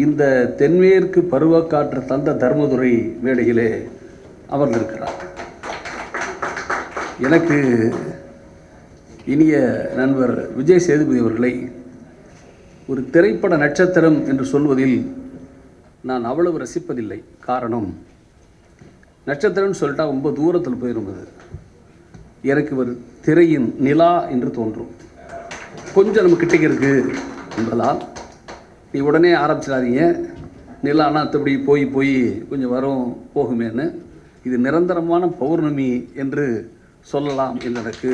இந்த தென்மேற்கு பருவக்காற்று தந்த தர்மதுரை மேடையிலே அமர்ந்திருக்கிறார். எனக்கு இனிய நண்பர் விஜய் சேதுபதி அவர்களை ஒரு திரைப்பட நட்சத்திரம் என்று சொல்வதில் நான் அவ்வளவு ரசிப்பதில்லை. காரணம், நட்சத்திரம்னு சொல்லிட்டா ரொம்ப தூரத்தில் போயிருந்தது. எனக்கு ஒரு திரையின் நிலா என்று தோன்றும். கொஞ்சம் நம்ம கிட்டக்க இருக்குது என்பதால் நீ உடனே ஆரம்பிச்சிடாதீங்க, நிலானா அத்தபடி போய் கொஞ்சம் வரும் போகுமேன்னு, இது நிரந்தரமான பௌர்ணமி என்று சொல்லலாம் என்று எனக்கு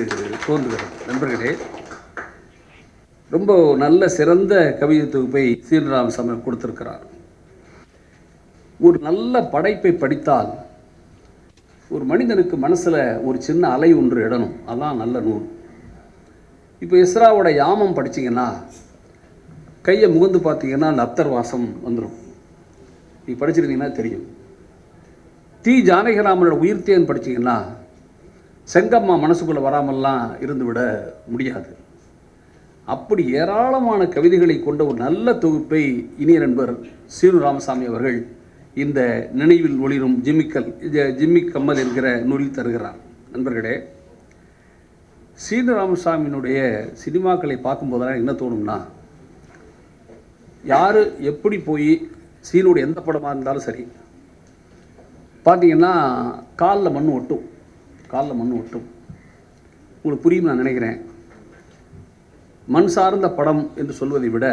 தோன்றுகிறது. நண்பர்களே, ரொம்ப நல்ல சிறந்த கவிதை தொகுப்பை சீனிவாசராமசாமி கொடுத்திருக்கிறார். ஒரு நல்ல படைப்பை படித்தால் ஒரு மனிதனுக்கு மனசில் ஒரு சின்ன அலை ஒன்று இடணும். அதான் நல்ல நூல். இப்போ எஸ்ராவோட யாமம் படிச்சிங்கன்னா கையை முகந்து பார்த்தீங்கன்னா அந்த அப்தர் வாசம் வந்துடும். நீ படிச்சிருந்தீங்கன்னா தெரியும். தி ஜானகிராமனோட உயிர்த்தேன் படிச்சிங்கன்னா செங்கம்மா மனசுக்குள்ளே வராமல்லாம் இருந்து விட முடியாது. அப்படி ஏராளமான கவிதைகளை கொண்ட ஒரு நல்ல தொகுப்பை இனிய நண்பர் சீனு ராமசாமி அவர்கள் இந்த நினைவில் ஒளிரும் ஜிம்மி கம்மல் என்கிற நூலில் தருகிறார். நண்பர்களே, சீனு ராமசாமியினுடைய சினிமாக்களை பார்க்கும்போதெல்லாம் என்ன தோணும்னா, யார் எப்படி போய் சீனுடைய எந்த படமாக இருந்தாலும் சரி பார்த்தீங்கன்னா காலில் மண் ஒட்டும். உங்களுக்கு புரியும் நான் நினைக்கிறேன். மண் சார்ந்த படம் என்று சொல்வதை விட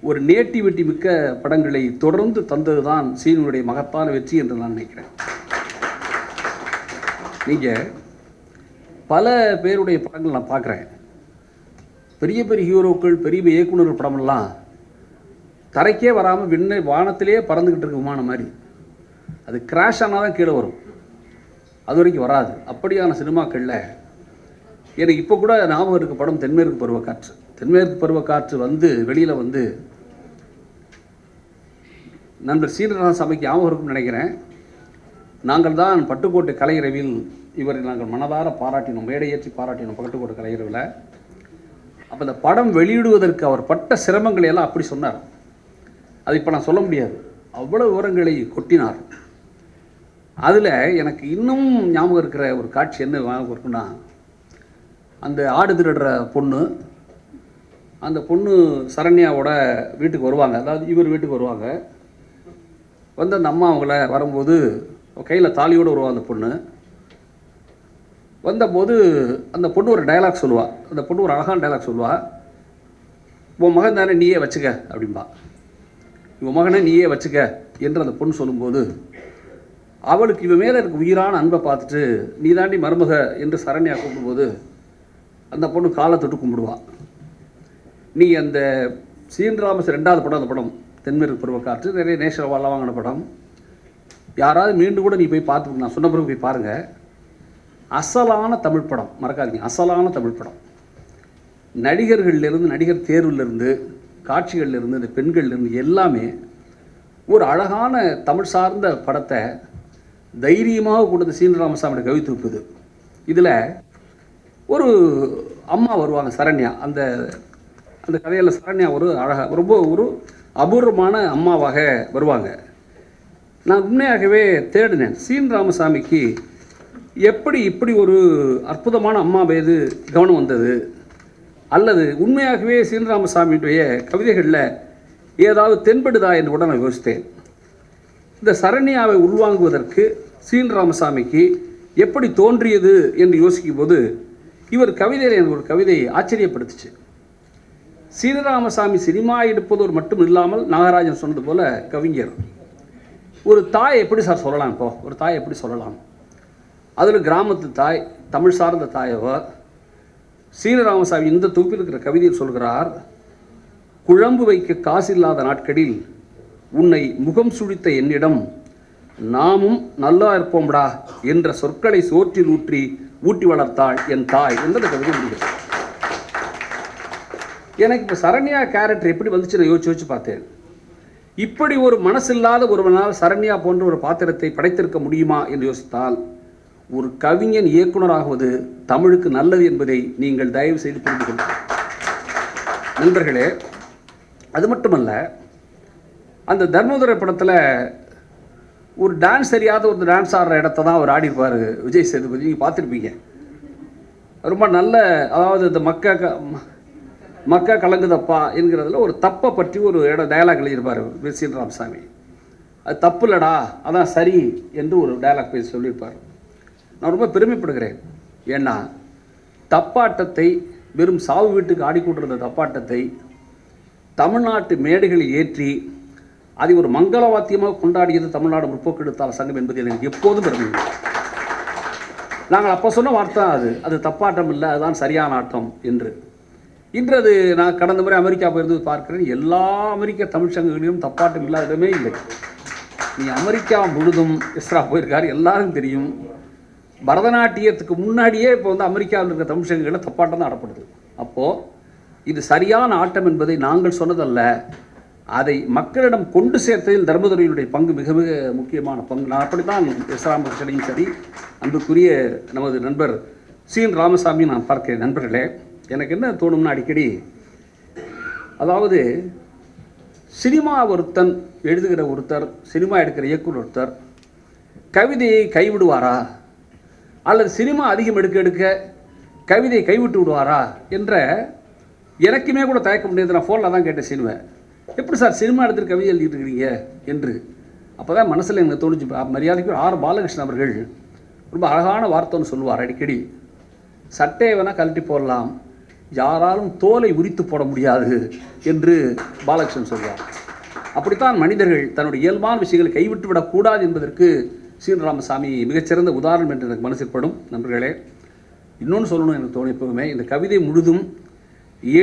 ஒரு நேட்டிவிட்டி மிக்க படங்களை தொடர்ந்து தந்தது தான் சீனுடைய மகத்தான வெற்றி என்று நான் நினைக்கிறேன். நீங்கள் பல பேருடைய படங்கள் நான் பார்க்குறேன். பெரிய பெரிய ஹீரோக்கள், பெரிய இயக்குநர்கள் படமெல்லாம் தரைக்கே வராமல் வானத்திலே பறந்துக்கிட்டு இருக்க விமானம் மாதிரி. அது கிராஷ் ஆனால் தான் கீழே வரும், அது வரைக்கும் வராது. அப்படியான சினிமாக்களில் எனக்கு இப்போ கூட ஞாபகம் இருக்க படம் தென்மேற்கு பருவக்காற்று. தென்மேற்கு பருவக்காற்று வெளியில் வந்து நண்பர் சீனிவாசராமசாமிக்கு ஞாபகம் இருக்கும்னு நினைக்கிறேன். நாங்கள் தான் பட்டுக்கோட்டை கலையரவில் இவரை நாங்கள் மனதார பாராட்டினோம், மேடையேற்றி பாராட்டினோம் பட்டுக்கோட்டை கலையரவில். அப்போ அந்த படம் வெளியிடுவதற்கு அவர் பட்ட சிரமங்களை எல்லாம் அப்படி சொன்னார். அது இப்போ நான் சொல்ல முடியாது, அவ்வளோ விவரங்களை கொட்டினார். அதில் எனக்கு இன்னும் ஞாபகம் இருக்கிற ஒரு காட்சி என்ன ஞாபகம் இருக்குன்னா, அந்த ஆடு திருடுற பொண்ணு, அந்த பொண்ணு சரண்யாவோட வீட்டுக்கு வருவாங்க. அதாவது இவர் வீட்டுக்கு வருவாங்க. வந்து அந்த அம்மா அவங்கள வரும்போது கையில் தாலியோடு வருவா. அந்த பொண்ணு வந்தபோது அந்த பொண்ணு ஒரு டயலாக் சொல்லுவாள். அந்த பொண்ணு ஒரு அழகான டயலாக் சொல்லுவாள். உன் மகன் தானே, நீயே வச்சுக்க அப்படின்பா. இவன் மகனை நீயே வச்சுக்க என்று அந்த பொண்ணு சொல்லும்போது அவளுக்கு இவன் மேலே இருக்க உயிரான அன்பை பார்த்துட்டு நீ தாண்டி மருமக என்று சரண்யா கூப்பிடும்போது அந்த பொண்ணு காலை தொட்டு கும்பிடுவாள். நீ அந்த சீனிராமஸ் 2வது படம், அந்த படம் தென்மேற்கு பருவக்காற்று, நிறைய நேஷனல் அவார்ட்லாம் வாங்கின படம். யாராவது மீண்டும் கூட நீ போய் பார்த்து, நான் சொன்ன பிறகு போய் பாருங்கள். அசலான தமிழ் படம், மறக்காதீங்க, அசலான தமிழ் படம். நடிகர்கள்லேருந்து, நடிகர் தேர்விலிருந்து, காட்சிகள்லேருந்து, இந்த பெண்கள்லேருந்து எல்லாமே ஒரு அழகான தமிழ் சார்ந்த படத்தை தைரியமாக கொடுத்த சீனிராமசாமியோட கவி தொகுப்புது. இதில் ஒரு அம்மா வருவாங்க, சரண்யா. அந்த அந்த கதையில் சரண்யா ஒரு அழகாக ரொம்ப ஒரு அபூர்வமான அம்மாவாக வருவாங்க. நான் உண்மையாகவே தேடினேன், சீனிராமசாமிக்கு எப்படி இப்படி ஒரு அற்புதமான அம்மா மீது கவனம் வந்தது, அல்லது உண்மையாகவே சீனிராமசாமியுடைய கவிதைகளில் ஏதாவது தென்படுதா என்று கூட நான் யோசித்தேன். இந்த சரண்யாவை உள்வாங்குவதற்கு சீனிராமசாமிக்கு எப்படி தோன்றியது என்று யோசிக்கும் போது இவர் கவிதையில் எனக்கு ஒரு கவிதை ஆச்சரியப்படுத்துச்சு. சீனிராமசாமி சினிமா எடுப்பதோடு மட்டும் இல்லாமல், நாகராஜன் சொன்னது போல கவிஞர். ஒரு தாய் எப்படி சார் சொல்லலாம்? இப்போ ஒரு தாய் எப்படி சொல்லலாம்? அதில் கிராமத்து தாய், தமிழ் சார்ந்த தாயவோ. சீனிராமசாமி இந்த தொகுப்பில் இருக்கிற கவிதையில் சொல்கிறார், குழம்பு வைக்க காசில்லாத நாட்களில் உன்னை முகம் சுழித்த என்னிடம் நாமும் நல்லா இருப்போம்டா என்ற சொற்களை சோற்றில் ஊட்டி வளர்த்தாள் என் தாய் என்ற கவிதை முடிகிறது. எனக்கு இப்போ சரண்யா கேரக்டர் எப்படி வந்துச்சு நான் யோசிச்சு பார்த்தேன். இப்படி ஒரு மனசில்லாத ஒருவனால் சரண்யா போன்ற ஒரு பாத்திரத்தை படைத்திருக்க முடியுமா என்று யோசித்தால், ஒரு கவிஞன் இயக்குனராகுவது தமிழுக்கு நல்லது என்பதை நீங்கள் தயவு செய்து புரிந்து கொள்ளுங்கள் நண்பர்களே. அது மட்டுமல்ல, அந்த தர்மதுரை படத்தில் ஒரு டான்ஸ் தெரியாத ஒரு டான்ஸ் ஆடுற இடத்த தான் அவர் ஆடிருப்பார் விஜய் சேதுபதி. நீங்கள் பார்த்துருப்பீங்க. ரொம்ப நல்ல, அதாவது இந்த மக்கா கலங்குதப்பா என்கிறதுல ஒரு தப்பை பற்றி ஒரு டயலாக் எழுதியிருப்பார் சீன் ராமசாமி. அது தப்பு இல்லடா, அதான் சரி என்று ஒரு டயலாக் பேசி சொல்லியிருப்பார். நான் ரொம்ப பெருமைப்படுகிறேன். ஏன்னா தப்பாட்டத்தை, வெறும் சாவு வீட்டுக்கு ஆடிக்கொண்டிருந்த தப்பாட்டத்தை தமிழ்நாட்டு மேடைகளில் ஏற்றி அதை ஒரு மங்களவாத்தியமாக கொண்டாடியது தமிழ்நாடு முற்போக்கு எழுத்தாளர் சங்கம் என்பது எனக்கு எப்போதும் பெருமை. நாங்கள் அப்போ சொன்ன வார்த்தை அது தப்பாட்டம் இல்லை, அதுதான் சரியான ஆட்டம் என்று. இன்று அது நான் கடந்த முறை அமெரிக்கா போயிருந்து பார்க்கிறேன். எல்லா அமெரிக்க தமிழ் சங்கங்களிலும் தப்பாட்டம் இல்லாதமே இல்லை. நீ அமெரிக்கா முழுதும் எஸ்ரா போயிருக்காரு, எல்லாரும் தெரியும். பரதநாட்டியத்துக்கு முன்னாடியே இப்போ அமெரிக்காவில் இருக்கிற தமிழ் சங்கங்களில் தப்பாட்டம் தான் ஆடப்படுது. அப்போது இது சரியான ஆட்டம் என்பதை நாங்கள் சொன்னதல்ல, அதை மக்களிடம் கொண்டு சேர்த்ததில் தர்மதுரையினுடைய பங்கு மிக மிக முக்கியமான பங்கு. நான் அப்படித்தான் எஸ் ராமகிருஷ்ணனையும் சரி, அன்புக்குரிய நமது நண்பர் சீன் ராமசாமி நான் பார்க்கிறேன். நண்பர்களே, எனக்கு என்ன தோணும்னா, அடிக்கடி அதாவது சினிமா ஒருத்தன் எழுதுகிற ஒருத்தர், சினிமா எடுக்கிற இயக்குனர் ஒருத்தர் கவிதையை கைவிடுவாரா, அல்லது சினிமா அதிகம் எடுக்க கவிதையை கைவிட்டு விடுவாரா என்ற எனக்குமே கூட தயக்க முடியாது. நான் ஃபோனில் தான் கேட்டேன் சினிமா, எப்படி சார் சினிமா எடுத்துகிட்டு கவிதை எழுதிட்டு இருக்கிறீங்க என்று. அப்போ தான் மனசில் எனக்கு தோணுச்சு. மரியாதைக்கு ஆர் பாலகிருஷ்ணன் அவர்கள் ரொம்ப அழகான வார்த்தைன்னு சொல்லுவார் அடிக்கடி. சட்டையை வேணால் கழட்டி போடலாம், யாராலும் தோலை உரித்து போட முடியாது என்று பாலகிருஷ்ணன் சொல்வார். அப்படித்தான் மனிதர்கள் தன்னுடைய இயல்பான விஷயங்களை கைவிட்டு விடக்கூடாது என்பதற்கு சீனராமசாமி மிகச்சிறந்த உதாரணம் என்று எனக்கு மனசிற்படும். நண்பர்களே, இன்னொன்று சொல்லணும் எனக்கு தோணும் எப்பவுமே, இந்த கவிதை முழுதும்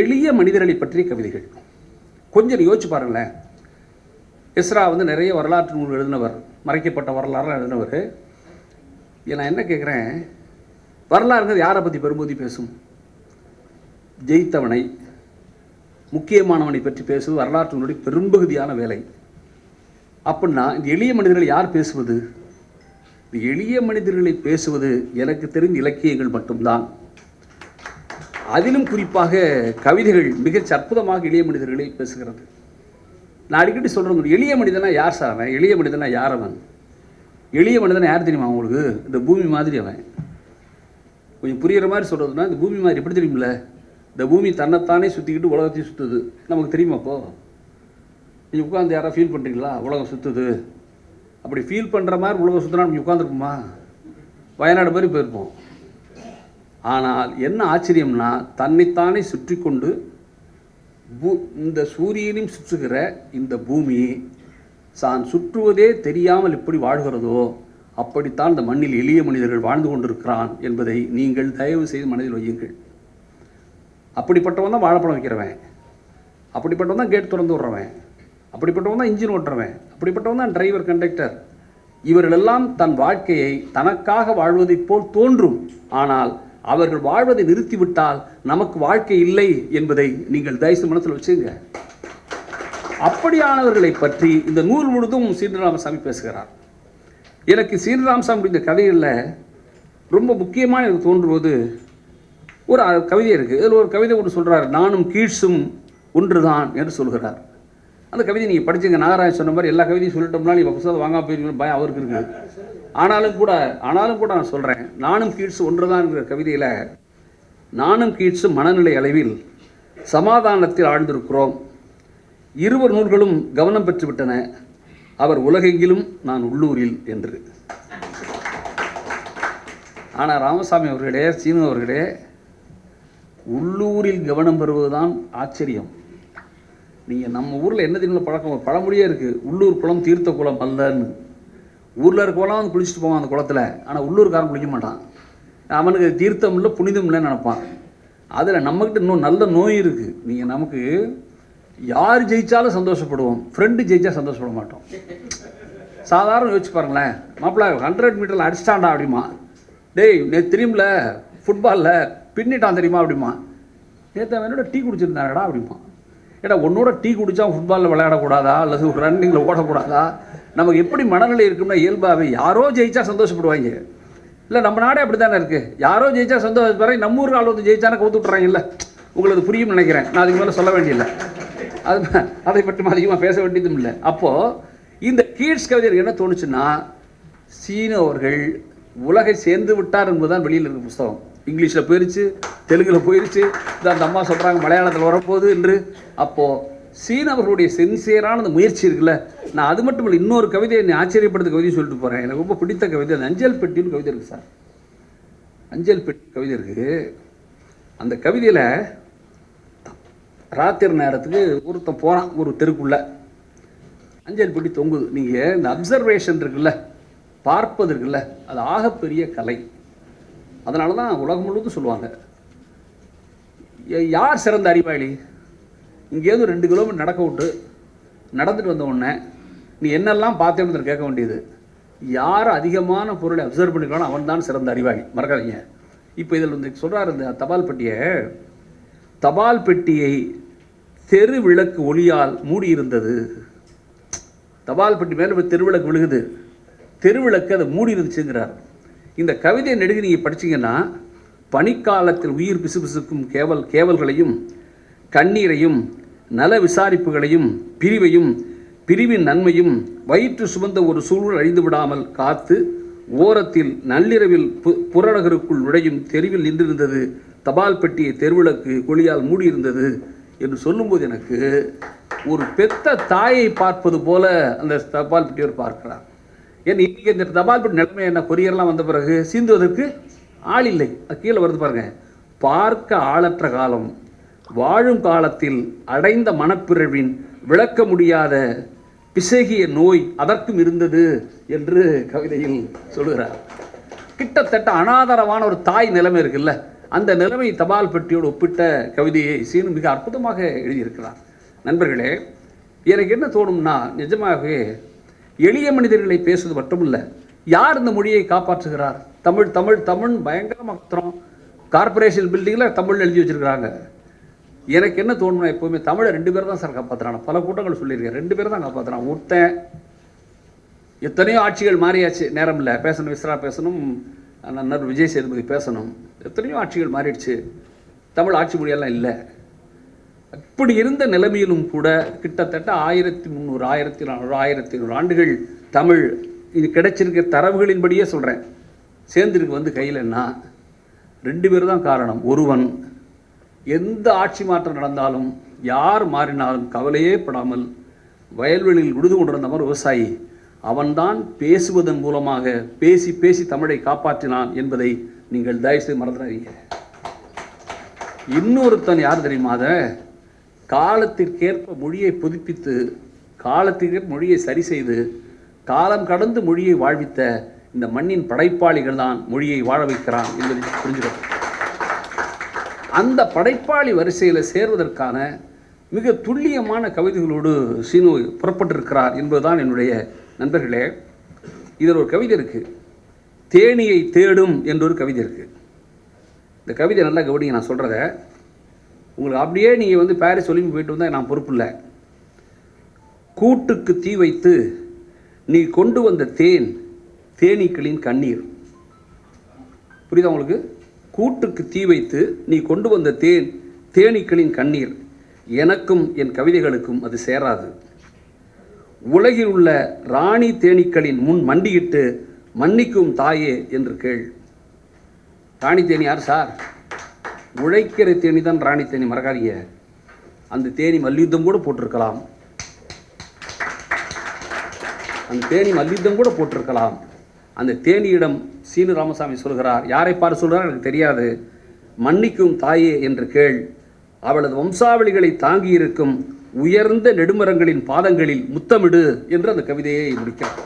எளிய மனிதர்களை பற்றிய கவிதைகள். கொஞ்சம் யோசிச்சு பாருங்களேன். எஸ்ரா நிறைய வரலாற்று நூல் எழுதினவர், மறைக்கப்பட்ட வரலாறுலாம் எழுதினவர். நான் என்ன கேட்குறேன், வரலாறுங்கிறது யாரை பற்றி பெரும்போதி பேசும்? ஜெயித்தவனை, முக்கியமானவனை பற்றி பேசுவது வரலாற்றினுடைய பெரும்பகுதியான வேலை. அப்படின்னா இந்த எளிய மனிதர்களை யார் பேசுவது? இந்த எளிய மனிதர்களை பேசுவது எனக்கு தெரிந்த இலக்கியங்கள் மட்டும்தான். அதிலும் குறிப்பாக கவிதைகள் மிகச் அற்புதமாக எளிய மனிதர்களை பேசுகிறது. நான் அடிக்கடி சொல்கிறேன், எளிய மனிதனா யார் சார் அவன்? எளிய மனிதனா யார் அவன்? எளிய மனிதனா யார் தெரியுமா அவங்களுக்கு? இந்த பூமி மாதிரி அவன். கொஞ்சம் புரிகிற மாதிரி சொல்கிறதுனா, இந்த பூமி மாதிரி எப்படி தெரியுமில்ல, இந்த பூமி தன்னைத்தானே சுற்றிக்கிட்டு உலகத்தையும் சுற்றுது. நமக்கு தெரியுமா? அப்போது நீங்கள் உட்காந்து யாராவது ஃபீல் பண்ணுறீங்களா உலகம் சுற்றுது? அப்படி ஃபீல் பண்ணுற மாதிரி உலகம் சுற்றினா நம்ம உட்காந்துருப்போமா? வயநாடு மாதிரி போயிருப்போம். ஆனால் என்ன ஆச்சரியம்னா, தன்னைத்தானே சுற்றி கொண்டு இந்த சூரியனையும் சுற்றுகிற இந்த பூமி தான் சுற்றுவதே தெரியாமல் எப்படி வாழ்கிறதோ அப்படித்தான் இந்த மண்ணில் எளிய மனிதர்கள் வாழ்ந்து கொண்டிருக்கிறான் என்பதை நீங்கள் தயவு செய்து மனதில் வையுங்கள். அப்படிப்பட்டவன் தான் வாழைப்பழம் வைக்கிறவன், அப்படிப்பட்டவன் தான் கேட் திறந்து விடுறவன், அப்படிப்பட்டவன் தான் இன்ஜின் ஓட்டுறவன், அப்படிப்பட்டவன் தான் டிரைவர், கண்டக்டர். இவர்களெல்லாம் தன் வாழ்க்கையை தனக்காக வாழ்வதைப் போல் தோன்றும். ஆனால் அவர்கள் வாழ்வதை நிறுத்திவிட்டால் நமக்கு வாழ்க்கை இல்லை என்பதை நீங்கள் தயவுசெய்து மனசில் வச்சுங்க. அப்படியானவர்களை பற்றி இந்த நூல் முழுதும் சீனராமசாமி பேசுகிறார். எனக்கு சீனராமசாமி இந்த கதைகளில் ரொம்ப முக்கியமாக எனக்கு தோன்றுவது ஒரு கவிதை இருக்குது. இதில் ஒரு கவிதை ஒன்று சொல்கிறார், நானும் கீழ்ஸும் ஒன்றுதான் என்று சொல்கிறார். அந்த கவிதை நீங்கள் படிச்சுங்க. நாகராஜ் சொன்ன மாதிரி எல்லா கவிதையும் சொல்லிட்டோம்னா நீங்கள் புத்தகம் வாங்க போயிருக்கணும் பயம் அவருக்கு இருக்குது. ஆனாலும் கூட நான் சொல்கிறேன், நானும் கீழ்ஸு ஒன்று தான் என்கிற கவிதையில், நானும் கீழ்ஸு மனநிலை அளவில் சமாதானத்தில் ஆழ்ந்திருக்கிறோம். இருவர் நூல்களும் கவனம் பெற்றுவிட்டன. அவர் உலகெங்கிலும், நான் உள்ளூரில் என்று. ஆனால் ராமசாமி அவர்களே, சீனு அவர்களே, உள்ளூரில் கவனம் பெறுவதுதான் ஆச்சரியம். நீங்கள் நம்ம ஊரில் என்ன தெரியுமா பழக்கம், பழமொழியே இருக்குது, உள்ளூர் குளம் தீர்த்த குளம் அல்லன்னு. ஊரில் இருக்க குளம் வந்து குளிச்சுட்டு போவான் அந்த குளத்தில், ஆனால் உள்ளூர்காரன் குளிக்க மாட்டான். அவனுக்கு தீர்த்தம் இல்லை புனிதம் இல்லைன்னு நினைப்பான். அதில் நம்மக்கிட்ட இன்னும் நல்ல நோய் இருக்குது. நீங்கள் நமக்கு யார் ஜெயித்தாலும் சந்தோஷப்படுவோம், ஃப்ரெண்டு ஜெயித்தா சந்தோஷப்பட மாட்டோம். சாதாரண யோசிச்சு பாருங்களேன், மாப்பிள்ளை 100 மீட்டரில் அடிச்சிட்டான்டா அப்படிமா, டேய் நேற்று தெரியுமில்ல ஃபுட்பாலில் பின்னிட்டான் தெரியுமா அப்படிமா, நேற்று அவனோட டீ குடிச்சிருந்தாடா அப்படிமா. ஏடா உன்னோட டீ குடித்தா ஃபுட்பாலில் விளையாடக்கூடாதா, அல்லது ரன்னிங்கில் ஓடக்கூடாதா? நமக்கு எப்படி மனநிலை இருக்குன்னா, இயல்பாகவே யாரோ ஜெயிச்சா சந்தோஷப்படுவாங்க. இல்லை நம்ம நாடே அப்படி தானே இருக்குது, யாரோ ஜெயிச்சா சந்தோஷப்படுறாங்க. நம்ம ஊருக்கு ஆள் வந்து ஜெயிச்சானே கவுத்து விட்றாங்க. இல்லை உங்களுக்கு புரியும் நினைக்கிறேன், நான் அதுக்கு மேலே சொல்ல வேண்டியதில்லை. அதை பற்றி அதிகமாக பேச வேண்டியதும் இல்லை. அப்போது இந்த கீட்ஸ் கவிதைகள் என்ன தோணுச்சுன்னா, சீனு அவர்கள் உலகை சேர்ந்து விட்டார் என்பதுதான் வெளியில் இருக்க புஸ்தகம். இங்கிலீஷில் போயிடுச்சு, தெலுங்கில் போயிடுச்சு, அந்த அம்மா சொல்கிறாங்க மலையாளத்தில் வரப்போகுது என்று. அப்போது சீனு அவர்களுடைய சின்சியரான அந்த முயற்சி இருக்குல்ல, நான் அது மட்டும் இல்லை, இன்னொரு கவிதையை என்னை ஆச்சரியப்படுத்த கவிதையை சொல்லிட்டு போகிறேன். எனக்கு ரொம்ப பிடித்த கவிதை அந்த அஞ்சல் பெட்டின்னு கவிதை இருக்குது சார். அஞ்சல் பெட்டி கவிதை இருக்குது. அந்த கவிதையில் ராத்திரி நேரத்துக்கு ஒருத்தன் போகிறான் ஒரு தெருக்குள்ளே, அஞ்சல் பெட்டி தொங்குது. நீங்கள் இந்த அப்சர்வேஷன் இருக்குல்ல, பார்ப்பது இருக்குல்ல, அது ஆகப்பெரிய கலை. அதனால தான் உலகம் முழுவதும் சொல்லுவாங்க, யார் சிறந்த அறிவாளி? இங்கேருந்து 2 கிலோமீட்டர் நடக்க விட்டு நடந்துட்டு வந்த உடனே நீ என்னெல்லாம் பார்த்தேன்னு கேட்க வேண்டியது, யார் அதிகமான பொருளை அப்சர்வ் பண்ணிக்கணும் அவன் தான் சிறந்த அறிவாளி. மறக்காதீங்க. இப்போ இதில் வந்து சொல்கிறார், இந்த தபால் பெட்டியை தெரு விளக்கு ஒளியால் மூடியிருந்தது. தபால் பெட்டி மேலே தெருவிளக்கு விழுகுது, தெருவிளக்கு அதை மூடி இருந்துச்சுங்கிறார். இந்த கவிதையை நெடுக நீங்கள் படிச்சிங்கன்னா, பனிக்காலத்தில் உயிர் பிசுபிசுக்கும் கேவல்களையும் கண்ணீரையும் நல விசாரிப்புகளையும் பிரிவின் நன்மையும் வயிற்று சுமந்த ஒரு சூழல் அழிந்து விடாமல் காத்து ஓரத்தில் நள்ளிரவில் புறநகருக்குள் நுழையும் தெருவில் நின்றிருந்தது தபால் பெட்டியை தெருவிளக்கு ஒளியால் மூடியிருந்தது என்று சொல்லும்போது எனக்கு ஒரு பெத்த தாயை பார்ப்பது போல அந்த தபால் பெட்டியோர் பார்க்கிறார். ஏன் இன்றைக்கி இந்த தபால் பெட்டி நிலைமை என்ன, கொரியர்லாம் வந்த பிறகு சீந்துவதற்கு ஆள் இல்லை. அது கீழே வருது பாருங்கள், பார்க்க ஆளற்ற காலம் வாழும் காலத்தில் அடைந்த மனப்பிறவின் விளக்க முடியாத பிசகிய நோய் அதற்கும் இருந்தது என்று கவிதையில் சொல்கிறார். கிட்டத்தட்ட அனாதரமான ஒரு தாய் நிலைமை இருக்குல்ல, அந்த நிலைமை தபால் பெட்டியோடு ஒப்பிட்ட கவிதையை சீனு மிக அற்புதமாக எழுதியிருக்கிறார். நண்பர்களே, எனக்கு என்ன தோணும்னா, நிஜமாகவே எளிய மனிதர்களை பேசுவது மட்டுமில்லை, யார் இந்த மொழியை காப்பாற்றுகிறார்? தமிழ் தமிழ் தமிழ் பயங்கரமாக கத்துறோம். கார்பரேஷன் பில்டிங்கில் தமிழ் எழுதி வச்சுருக்கிறாங்க. எனக்கு என்ன தோணும்னா, எப்போவுமே தமிழை 2 பேர் தான் சார் காப்பாற்றுறாங்க. பல கூட்டங்கள் சொல்லியிருக்கேன், 2 பேர் தான் காப்பாற்றுறாங்க. ஒருத்தன் எத்தனையோ ஆட்சிகள் மாறியாச்சு, நேரம் இல்லை, பேசணும், விஸ்ரா பேசணும், நண்பர் விஜய் சேதுபதி பேசணும், எத்தனையோ ஆட்சிகள் மாறிடுச்சு, தமிழ் ஆட்சி மொழியெல்லாம் இல்லை. இப்படி இருந்த நிலைமையிலும் கூட கிட்டத்தட்ட 1300 1400 1500 ஆண்டுகள் தமிழ் இது கிடைச்சிருக்கிற தரவுகளின்படியே சொல்கிறேன் சேர்ந்துருக்கு வந்து கையிலன்னா 2 பேர் தான் காரணம். ஒருவன் எந்த ஆட்சி மாற்றம் நடந்தாலும் யார் மாறினாலும் கவலையே படாமல் வயல்வெளியில் உழுது கொண்டிருந்தவன் விவசாயி, அவன்தான் பேசுவதன் மூலமாக பேசி பேசி தமிழை காப்பாற்றினான் என்பதை நீங்கள் தயவுசெய்து மறந்துடாதீங்க. இன்னொருத்தன் யார் தெரியுமா? அதை காலத்திற்கேற்ப மொழியை புதுப்பித்து காலத்திற்கேற்ப மொழியை சரி செய்து காலம் கடந்து மொழியை வாழ்வித்த இந்த மண்ணின் படைப்பாளிகள் தான் மொழியை வாழ வைக்கிறான் என்பதை புரிஞ்சுக்கணும். அந்த படைப்பாளி வரிசையில் சேர்வதற்கான மிக துல்லியமான கவிதைகளோடு சீனு புறப்பட்டிருக்கிறார் என்பதுதான் என்னுடைய நண்பர்களே. இதில் ஒரு கவிதை இருக்குது, தேனியை தேடும் என்றொரு கவிதை இருக்குது. இந்த கவிதை நல்லா கவனிங்க, நான் சொல்கிறத உங்களுக்கு அப்படியே நீங்கள் வந்து பாரிஸ் ஒலிம்பி போயிட்டு வந்தால் நான் பொறுப்பு இல்லை. கூட்டுக்கு தீ வைத்து நீ கொண்டு வந்த தேனீக்களின் கண்ணீர். புரியுதா உங்களுக்கு? கூட்டுக்கு தீ வைத்து நீ கொண்டு வந்த தேனீக்களின் கண்ணீர் எனக்கும் என் கவிதைகளுக்கும் அது சேராது. உலகில் உள்ள ராணி தேனீக்களின் முன் மண்டியிட்டு மன்னிக்கும் தாயே என்று கேள். ராணி தேனி யார் சார்? உழைக்கிற தேனி தான் ராணி தேனி, மறக்காதீங்க. அந்த தேனி மல்யுத்தம் கூட போட்டிருக்கலாம், அந்த தேனி மல்யுத்தம் கூட போட்டிருக்கலாம். அந்த தேனியிடம் சீனு ராமசாமி சொல்கிறார், யாரை பார்த்து சொல்கிறார் எனக்கு தெரியாது, மன்னிக்கும் தாயே என்று கேள், அவளது வம்சாவளிகளை தாங்கி இருக்கும் உயர்ந்த நெடுமரங்களின் பாதங்களில் முத்தமிடு என்று அந்த கவிதையை முடிக்கிறார்.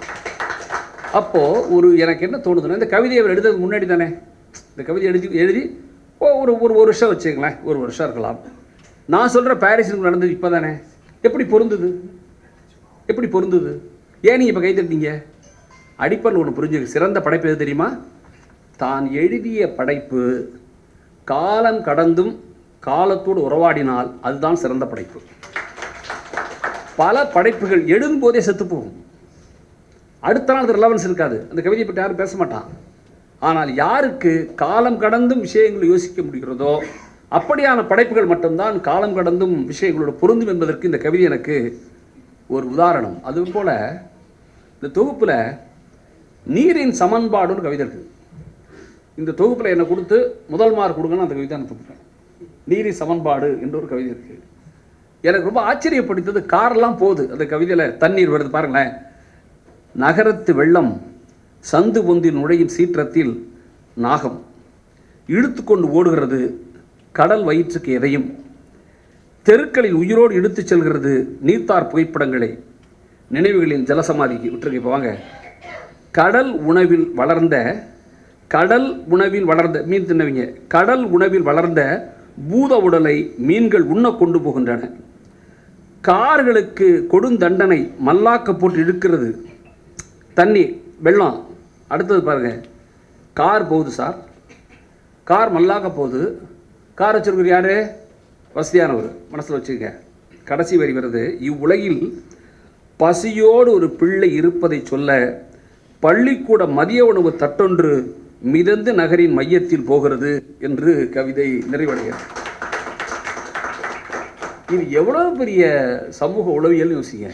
அப்போது எனக்கு என்ன தோணுதுன்னா, இந்த கவிதையை அவர் எழுதுறதுக்கு முன்னாடி தானே, இந்த கவிதை எழுதி ஒரு வருஷம் வச்சுங்களேன், 1 வருஷம் இருக்கலாம். நான் சொல்கிற பாரிஸுக்கு நடந்தது இப்போ தானே, எப்படி பொருந்துது? ஏன் நீங்கள் இப்போ கைத்தட்டீங்க? அடிப்படையில் ஒன்று புரிஞ்சுக்க, சிறந்த படைப்பு எது தெரியுமா? தான் எழுதிய படைப்பு காலம் கடந்தும் காலத்தோடு உறவாடினால் அதுதான் சிறந்த படைப்பு. பல படைப்புகள் எழுதும்போதே செத்து போகும், அடுத்த நாள் அது ரிலவன்ஸ் இருக்காது, அந்த கவிதையை பற்றி யாரும் பேச மாட்டான். ஆனால் யாருக்கு காலம் கடந்தும் விஷயங்களை யோசிக்க முடிகிறதோ, அப்படியான படைப்புகள் மட்டும்தான் காலம் கடந்தும் விஷயங்களோட பொருந்தும் என்பதற்கு இந்த கவிதை எனக்கு ஒரு உதாரணம். அதுபோல் இந்த தொகுப்பில் நீரின் சமன்பாடுன்னு கவிதை இருக்குது. இந்த தொகுப்பில் என்னை கொடுத்து முதல் மார்க் கொடுங்கன்னு அந்த கவிதை நான் தொகுப்பேன். நீரின் சமன்பாடு என்ற ஒரு கவிதை இருக்குது. எனக்கு ரொம்ப ஆச்சரியப்படுத்தது, காரெல்லாம் போகுது அந்த கவிதையில், தண்ணீர் வருது பாருங்களேன். நகரத்து வெள்ளம் சந்து பொந்தில் நுழையும் சீற்றத்தில் நாகம் இழுத்து கொண்டு ஓடுகிறது கடல் வயிற்றுக்கு எதையும், தெருக்களில் உயிரோடு இழுத்துச் செல்கிறது நீர்த்தார் புகைப்படங்களை நினைவுகளின் ஜலசமாதிக்கு விட்டுருக்கு. இப்போ வாங்க, கடல் உணவில் வளர்ந்த மீன் தின்னவிங்க, கடல் உணவில் வளர்ந்த பூத உடலை மீன்கள் உண்ண கொண்டு போகின்றன. கார்களுக்கு கொடுந்தண்டனை மல்லாக்க போட்டு இழுக்கிறது தண்ணி வெள்ளம். அடுத்தது பாருங்க, கார் போகுது சார், கார் மல்லாக்க போகுது. கார் வச்சிருக்கிற யாரு? வசதியானவர், மனசில் வச்சுக்க. கடைசி வரி வருது, இவ்வுலகில் பசியோடு ஒரு பிள்ளை இருப்பதை சொல்ல பள்ளிக்கூட மதிய உணவு தட்டொன்று மிதந்து நகரின் மையத்தில் போகிறது என்று கவிதை நிறைவடைகிறது. இது எவ்வளவு பெரிய சமூக உளவியல் யோசிங்க.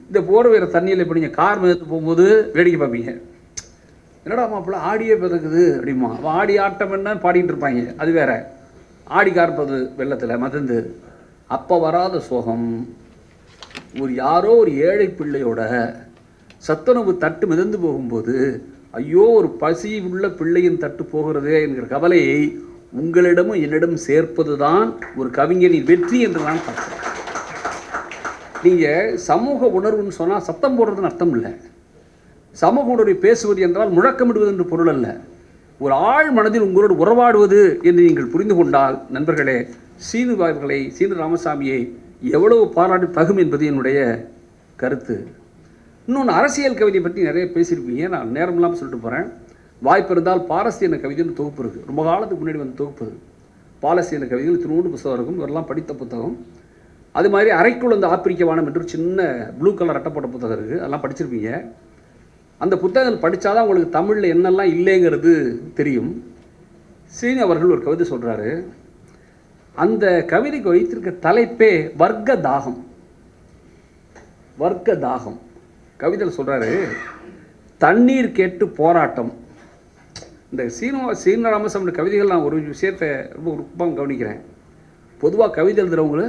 இந்த போகிற வேறு தண்ணியில் இப்போ நீங்கள் கார் மிதந்து போகும்போது வேடிக்கை பார்ப்பீங்க, என்னடா மாப்பிள்ள ஆடியே பிறகுது அப்படிமா. அவன் ஆடி ஆட்டம் என்னன்னு பாடிட்டு இருப்பாங்க. அது வேற, ஆடி கார்ப்பது வெள்ளத்தில் மதந்து. அப்போ வராத சோகம் யாரோ ஒரு ஏழை பிள்ளையோட சத்துணவு தட்டு மிதந்து போகும்போது, ஐயோ ஒரு பசி உள்ள பிள்ளையின் தட்டு போகிறதே என்கிற கவலையை உங்களிடமும் என்னிடம் சேர்ப்பது தான் ஒரு கவிஞனின் வெற்றி என்று நான் பார்க்கிறேன். நீங்கள் சமூக உணர்வுன்னு சொன்னால் சத்தம் போடுறதுன்னு அர்த்தம் இல்லை. சமூக உணர்வை பேசுவது என்றால் முழக்கமிடுவது என்று பொருள் அல்ல. ஒரு ஆழ் மனதில் உங்களோடு உறவாடுவது என்று நீங்கள் புரிந்து கொண்டால், நண்பர்களே, சீனு ராமசாமியை எவ்வளவு பாராட்டு தகும் என்பது என்னுடைய கருத்து. இன்னொன்று, அரசியல் கவிதை பற்றி நிறைய பேசியிருப்பீங்க. நான் நேரம் இல்லாமல் சொல்லிட்டு போகிறேன். வாய்ப்பு இருந்தால் பாலஸ்தீன கவிதைன்னு தொகுப்பு இருக்குது. ரொம்ப காலத்துக்கு முன்னாடி வந்து தொகுப்பு. பாலஸ்தீன கவிதைகள் திருநூறு புத்தகம் இருக்கும். இவரெல்லாம் படித்த புத்தகம். அது மாதிரி அறைக்குள் அந்த ஆப்பிரிக்க வானம் என்று ஒரு சின்ன ப்ளூ கலர் அட்டைப்பட்ட புத்தகம் இருக்குது. அதெல்லாம் படிச்சிருப்பீங்க. அந்த புத்தகங்கள் படித்தாதான் உங்களுக்கு தமிழில் என்னெல்லாம் இல்லைங்கிறது தெரியும். சீனி அவர்கள் ஒரு கவிதை சொல்கிறாரு. அந்த கவிதைக்கு வைத்திருக்க தலைப்பே வர்க்க தாகம். வர்க்க தாகம். கவிதையில் சொல்கிறாரு, தண்ணீர் கேட்டு போராட்டம். இந்த சீன ராமசாமி கவிதைகள் நான் ஒரு விஷயத்தை ரொம்ப நுட்பமாக கவனிக்கிறேன். பொதுவாக கவிதை எழுதுகிறவங்கள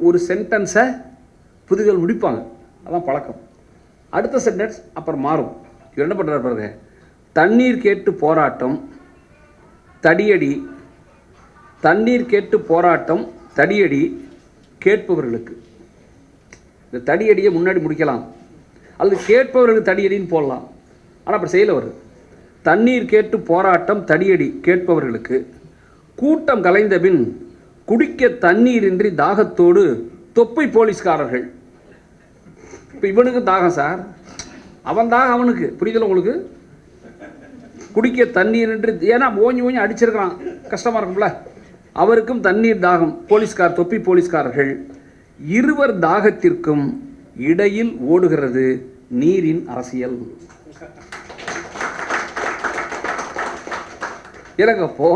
ஒரு சென்டென்ஸை புதுகள் முடிப்பாங்க, அதான் பழக்கம். அடுத்த சென்டென்ஸ் அப்புறம் மாறும். இவர் என்ன பண்ணுறாரு பாருங்க, தண்ணீர் கேட்டு போராட்டம் தடியடி, தண்ணீர் கேட்டு போராட்டம் தடியடி கேட்பவர்களுக்கு. இந்த தடியடியை முன்னாடி முடிக்கலாம், அல்லது கேட்பவர்களுக்கு தடியடின்னு போடலாம். ஆனால் அப்படி செய்யல வருது. தண்ணீர் கேட்டு போராட்டம் தடியடி கேட்பவர்களுக்கு, கூட்டம் கலைந்த பின் குடிக்க தண்ணீரின்றி தாகத்தோடு தொப்பை போலீஸ்காரர்கள். இப்போ இவனுக்கு தாகம் சார், அவன் தாகம் அவனுக்கு, புரியுதல உங்களுக்கு? குடிக்க தண்ணீரின்றி, ஏன்னா ஓஞ்சி அடிச்சிருக்கிறான், கஷ்டமாக இருக்கும்ல. அவருக்கும் தண்ணீர் தாகம். தொப்பி போலீஸ்காரர்கள் இருவர் தாகத்திற்கும் இடையில் ஓடுகிறது நீரின் அரசியல். எனக்கு அப்போ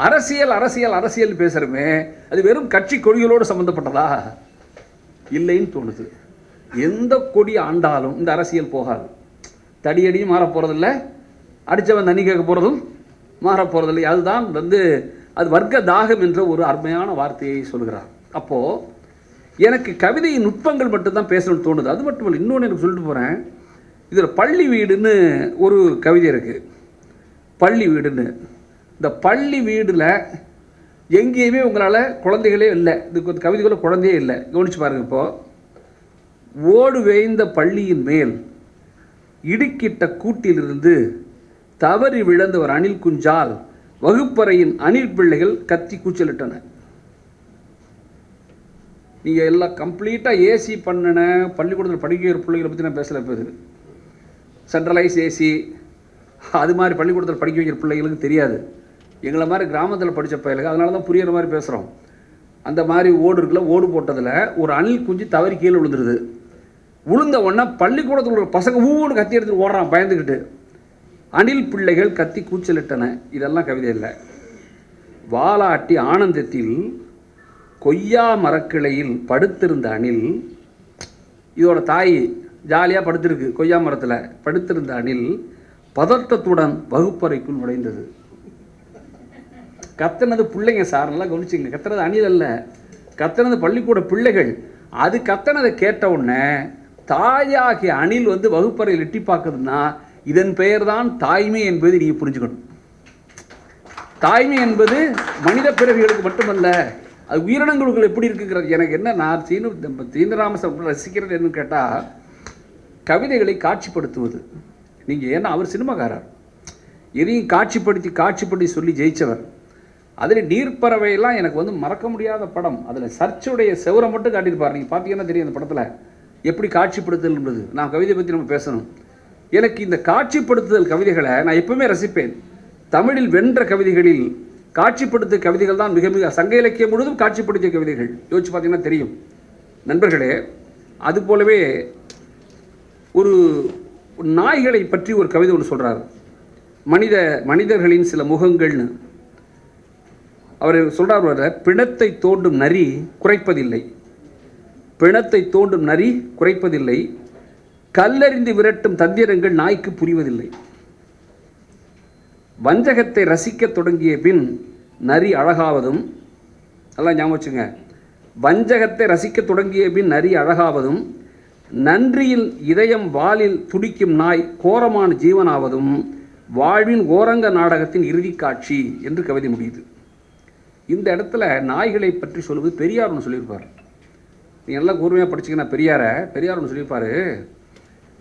அரசியல் அரசியல் அரசியல் பேசுகிறோமே, அது வெறும் கட்சி கொடிகளோடு சம்மந்தப்பட்டதா? இல்லைன்னு தோணுது. எந்த கொடி ஆண்டாலும் இந்த அரசியல் போகாது. தடியடியும் மாற போகிறதில்ல, அடித்தவன் தண்ணி கேட்க போகிறதும் மாற போகிறதில்லை. அதுதான் அது வர்க்க தாகம் என்ற ஒரு அருமையான வார்த்தையை சொல்கிறார். அப்போது எனக்கு கவிதையின் நுட்பங்கள் மட்டும்தான் பேசணும்னு தோணுது. அது மட்டும் இல்லை, இன்னொன்று எனக்கு சொல்லிட்டு போகிறேன். இதில் பள்ளி வீடுன்னு ஒரு கவிதை இருக்குது. பள்ளி வீடுன்னு, இந்த பள்ளி வீடில் எங்கேயுமே உங்களால் குழந்தைகளே இல்லை. இதுக்கு கவிதைக்குள்ள குழந்தையே இல்லை. கவனிச்சு பாருங்கள். இப்போது ஓடு வேய்ந்த பள்ளியின் மேல் இடுக்கிட்ட கூட்டிலிருந்து தவறி விழுந்த ஒரு அணில் குஞ்சால் வகுப்பறையின் அணில் பிள்ளைகள் கத்தி கூச்சலிட்டன. நீங்கள் எல்லாம் கம்ப்ளீட்டாக ஏசி பண்ணின பள்ளிக்கூடத்தில் படிக்கிற பிள்ளைகளை பற்றி நான் பேசலை. இப்போ இது சென்ட்ரலைஸ் ஏசி அது மாதிரி பள்ளிக்கூடத்தில் படிக்க வைக்கிற பிள்ளைகளுக்கு தெரியாது. எங்களை மாதிரி கிராமத்தில் படித்த பயிலுக்கு, அதனால தான் புரியிற மாதிரி பேசுகிறோம். அந்த மாதிரி ஓடு இருக்குல்ல, ஓடு போட்டதில் ஒரு அணில் குஞ்சு தவறி கீழே விழுந்துருது. விழுந்த உடனே பள்ளிக்கூடத்தில் உள்ள பசங்க ஊன்னு கத்தி எடுத்துகிட்டு ஓடுறான் பயந்துக்கிட்டு. அணில் பிள்ளைகள் கத்தி கூச்சலிட்டன. இதெல்லாம் கவிதை இல்லை. வாலாட்டி ஆனந்தத்தில் கொய்யா மரக்கிளையில் படுத்திருந்த அணில், இதோட தாய் ஜாலியாக படுத்திருக்கு கொய்யா மரத்தில் படுத்திருந்த அணில் பதட்டத்துடன் வகுப்பறைக்குள் நுழைந்தது. கத்துனது பிள்ளைங்க சார், நல்லா கவனிச்சிங்க. கத்துனது அணில் அல்ல, கத்துனது பள்ளிக்கூட பிள்ளைகள். அது கத்துனதை கேட்ட உடனே தாயாகிய அணில் வகுப்பறையில் எட்டி பார்க்குதுன்னா இதன் பெயர் தான் தாய்மை என்பது நீங்கள் புரிஞ்சுக்கணும். தாய்மை என்பது மனித பிறவிகளுக்கு மட்டுமல்ல, அது உயிரினங்களுக்கு எப்படி இருக்குங்கிறது. எனக்கு என்ன, நான் சீனராமசாமி ரசிக்கிறது என்னன்னு கேட்டால், கவிதைகளை காட்சிப்படுத்துவது. நீங்கள் ஏன்னா அவர் சினிமாக்காரர், எதையும் காட்சிப்படுத்தி சொல்லி ஜெயித்தவர். அதில் நீர்ப்பறவையெல்லாம் எனக்கு மறக்க முடியாத படம். அதில் சர்ச்சுடைய செவரை மட்டும் காட்டியிருப்பார். நீங்கள் பார்த்தீங்கன்னா தெரியும் அந்த படத்தில் எப்படி காட்சிப்படுத்துதல் என்பது. நான் கவிதை பற்றி நம்ம பேசணும். எனக்கு இந்த காட்சிப்படுத்துதல் கவிதைகளை நான் எப்பவுமே ரசிப்பேன். தமிழில் வென்ற கவிதைகளில் காட்சிப்படுத்திய கவிதைகள் தான் மிக மிக சங்க இலக்கியம் முழுவதும் காட்சிப்படுத்திய கவிதைகள். யோசிச்சு பார்த்தீங்கன்னா தெரியும் நண்பர்களே. அதுபோலவே ஒரு நாய்களை பற்றி ஒரு கவிதை ஒன்று சொல்கிறார். மனிதர்களின் சில முகங்கள்னு அவர் சொல்கிறார். பிணத்தை தோண்டும் நரி குறைப்பதில்லை, பிணத்தை தோண்டும் நரி குறைப்பதில்லை, கல்லறிந்து விரட்டும் தந்திரங்கள் நாய்க்கு புரிவதில்லை. வஞ்சகத்தை ரசிக்க தொடங்கிய பின் நரி அழகாவதும், நல்லா ஞாபகம் வச்சுங்க, வஞ்சகத்தை ரசிக்க தொடங்கிய பின் நரி அழகாவதும், நன்றியில் இதயம் வாலில் துடிக்கும் நாய் கோரமான ஜீவனாவதும் வாழ்வின் ஓரங்க நாடகத்தின் இறுதி காட்சி என்று கவிதை முடியுது. இந்த இடத்துல நாய்களை பற்றி சொல்லுவது பெரியார் ஒன்று சொல்லியிருப்பார். நீங்கள் எல்லாம் கூர்மையாக படிச்சிங்கன்னா பெரியார் ஒன்று சொல்லியிருப்பார்.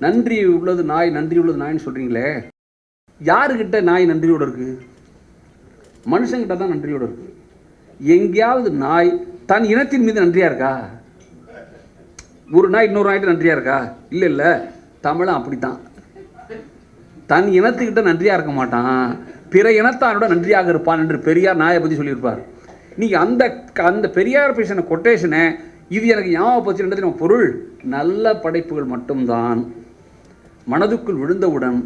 நன்றி உள்ளது நாய், நன்றி உள்ளது நாய்ன்னு சொல்கிறீங்களே, யாருக்கிட்ட நாய் நன்றியோடு இருக்குது? மனுஷங்கிட்ட தான் நன்றியோடு இருக்குது. எங்கேயாவது நாய் தன் இனத்தின் மீது நன்றியாக இருக்கா? ஒரு நாய் இன்னொரு நாய்கிட்ட நன்றியாக இருக்கா? இல்லை. தமிழன் அப்படித்தான், தன் இனத்துக்கிட்ட நன்றியாக இருக்க மாட்டான், பிற இனத்தானோட நன்றியாக இருப்பான் என்று பெரியார் நாயை பற்றி சொல்லியிருப்பார். நீங்கள் அந்த பெரியார் பேசின கொட்டேஷனை இது எனக்கு ஞாபகப்படுத்தி நம்ம பொருள் நல்ல படைப்புகள் மட்டும்தான் மனதுக்குள் விழுந்தவுடன்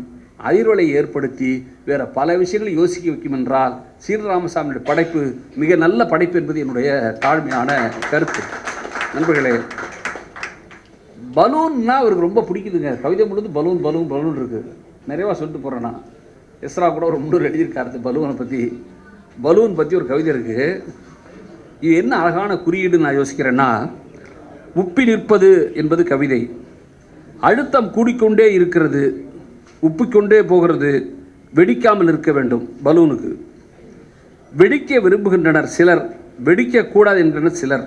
அதிர்வலை ஏற்படுத்தி வேறு பல விஷயங்களை யோசிக்க வைக்கும் என்றால் சீனராமசாமியுடைய படைப்பு மிக நல்ல படைப்பு என்பது என்னுடைய தாழ்மையான கருத்து. நண்பர்களே, பலூன்னா அவருக்கு ரொம்ப பிடிக்குதுங்க. கவிதை முழுது பலூன் இருக்குது. நிறைவாக சொல்லிட்டு போகிறேன்னா, எஸ்ரா கூட ஒரு 3 எழுதியிருக்காரு பலூன் பற்றி ஒரு கவிதை இருக்குது. இது என்ன அழகான குறியீடு நான் யோசிக்கிறேன்னா, உப்பி நிற்பது என்பது கவிதை. அழுத்தம் கூடிக்கொண்டே இருக்கிறது, உப்பிக்கொண்டே போகிறது, வெடிக்காமல் இருக்க வேண்டும். பலூனுக்கு வெடிக்க விரும்புகின்றனர் சிலர், வெடிக்கக்கூடாது என்கின்றனர் சிலர்.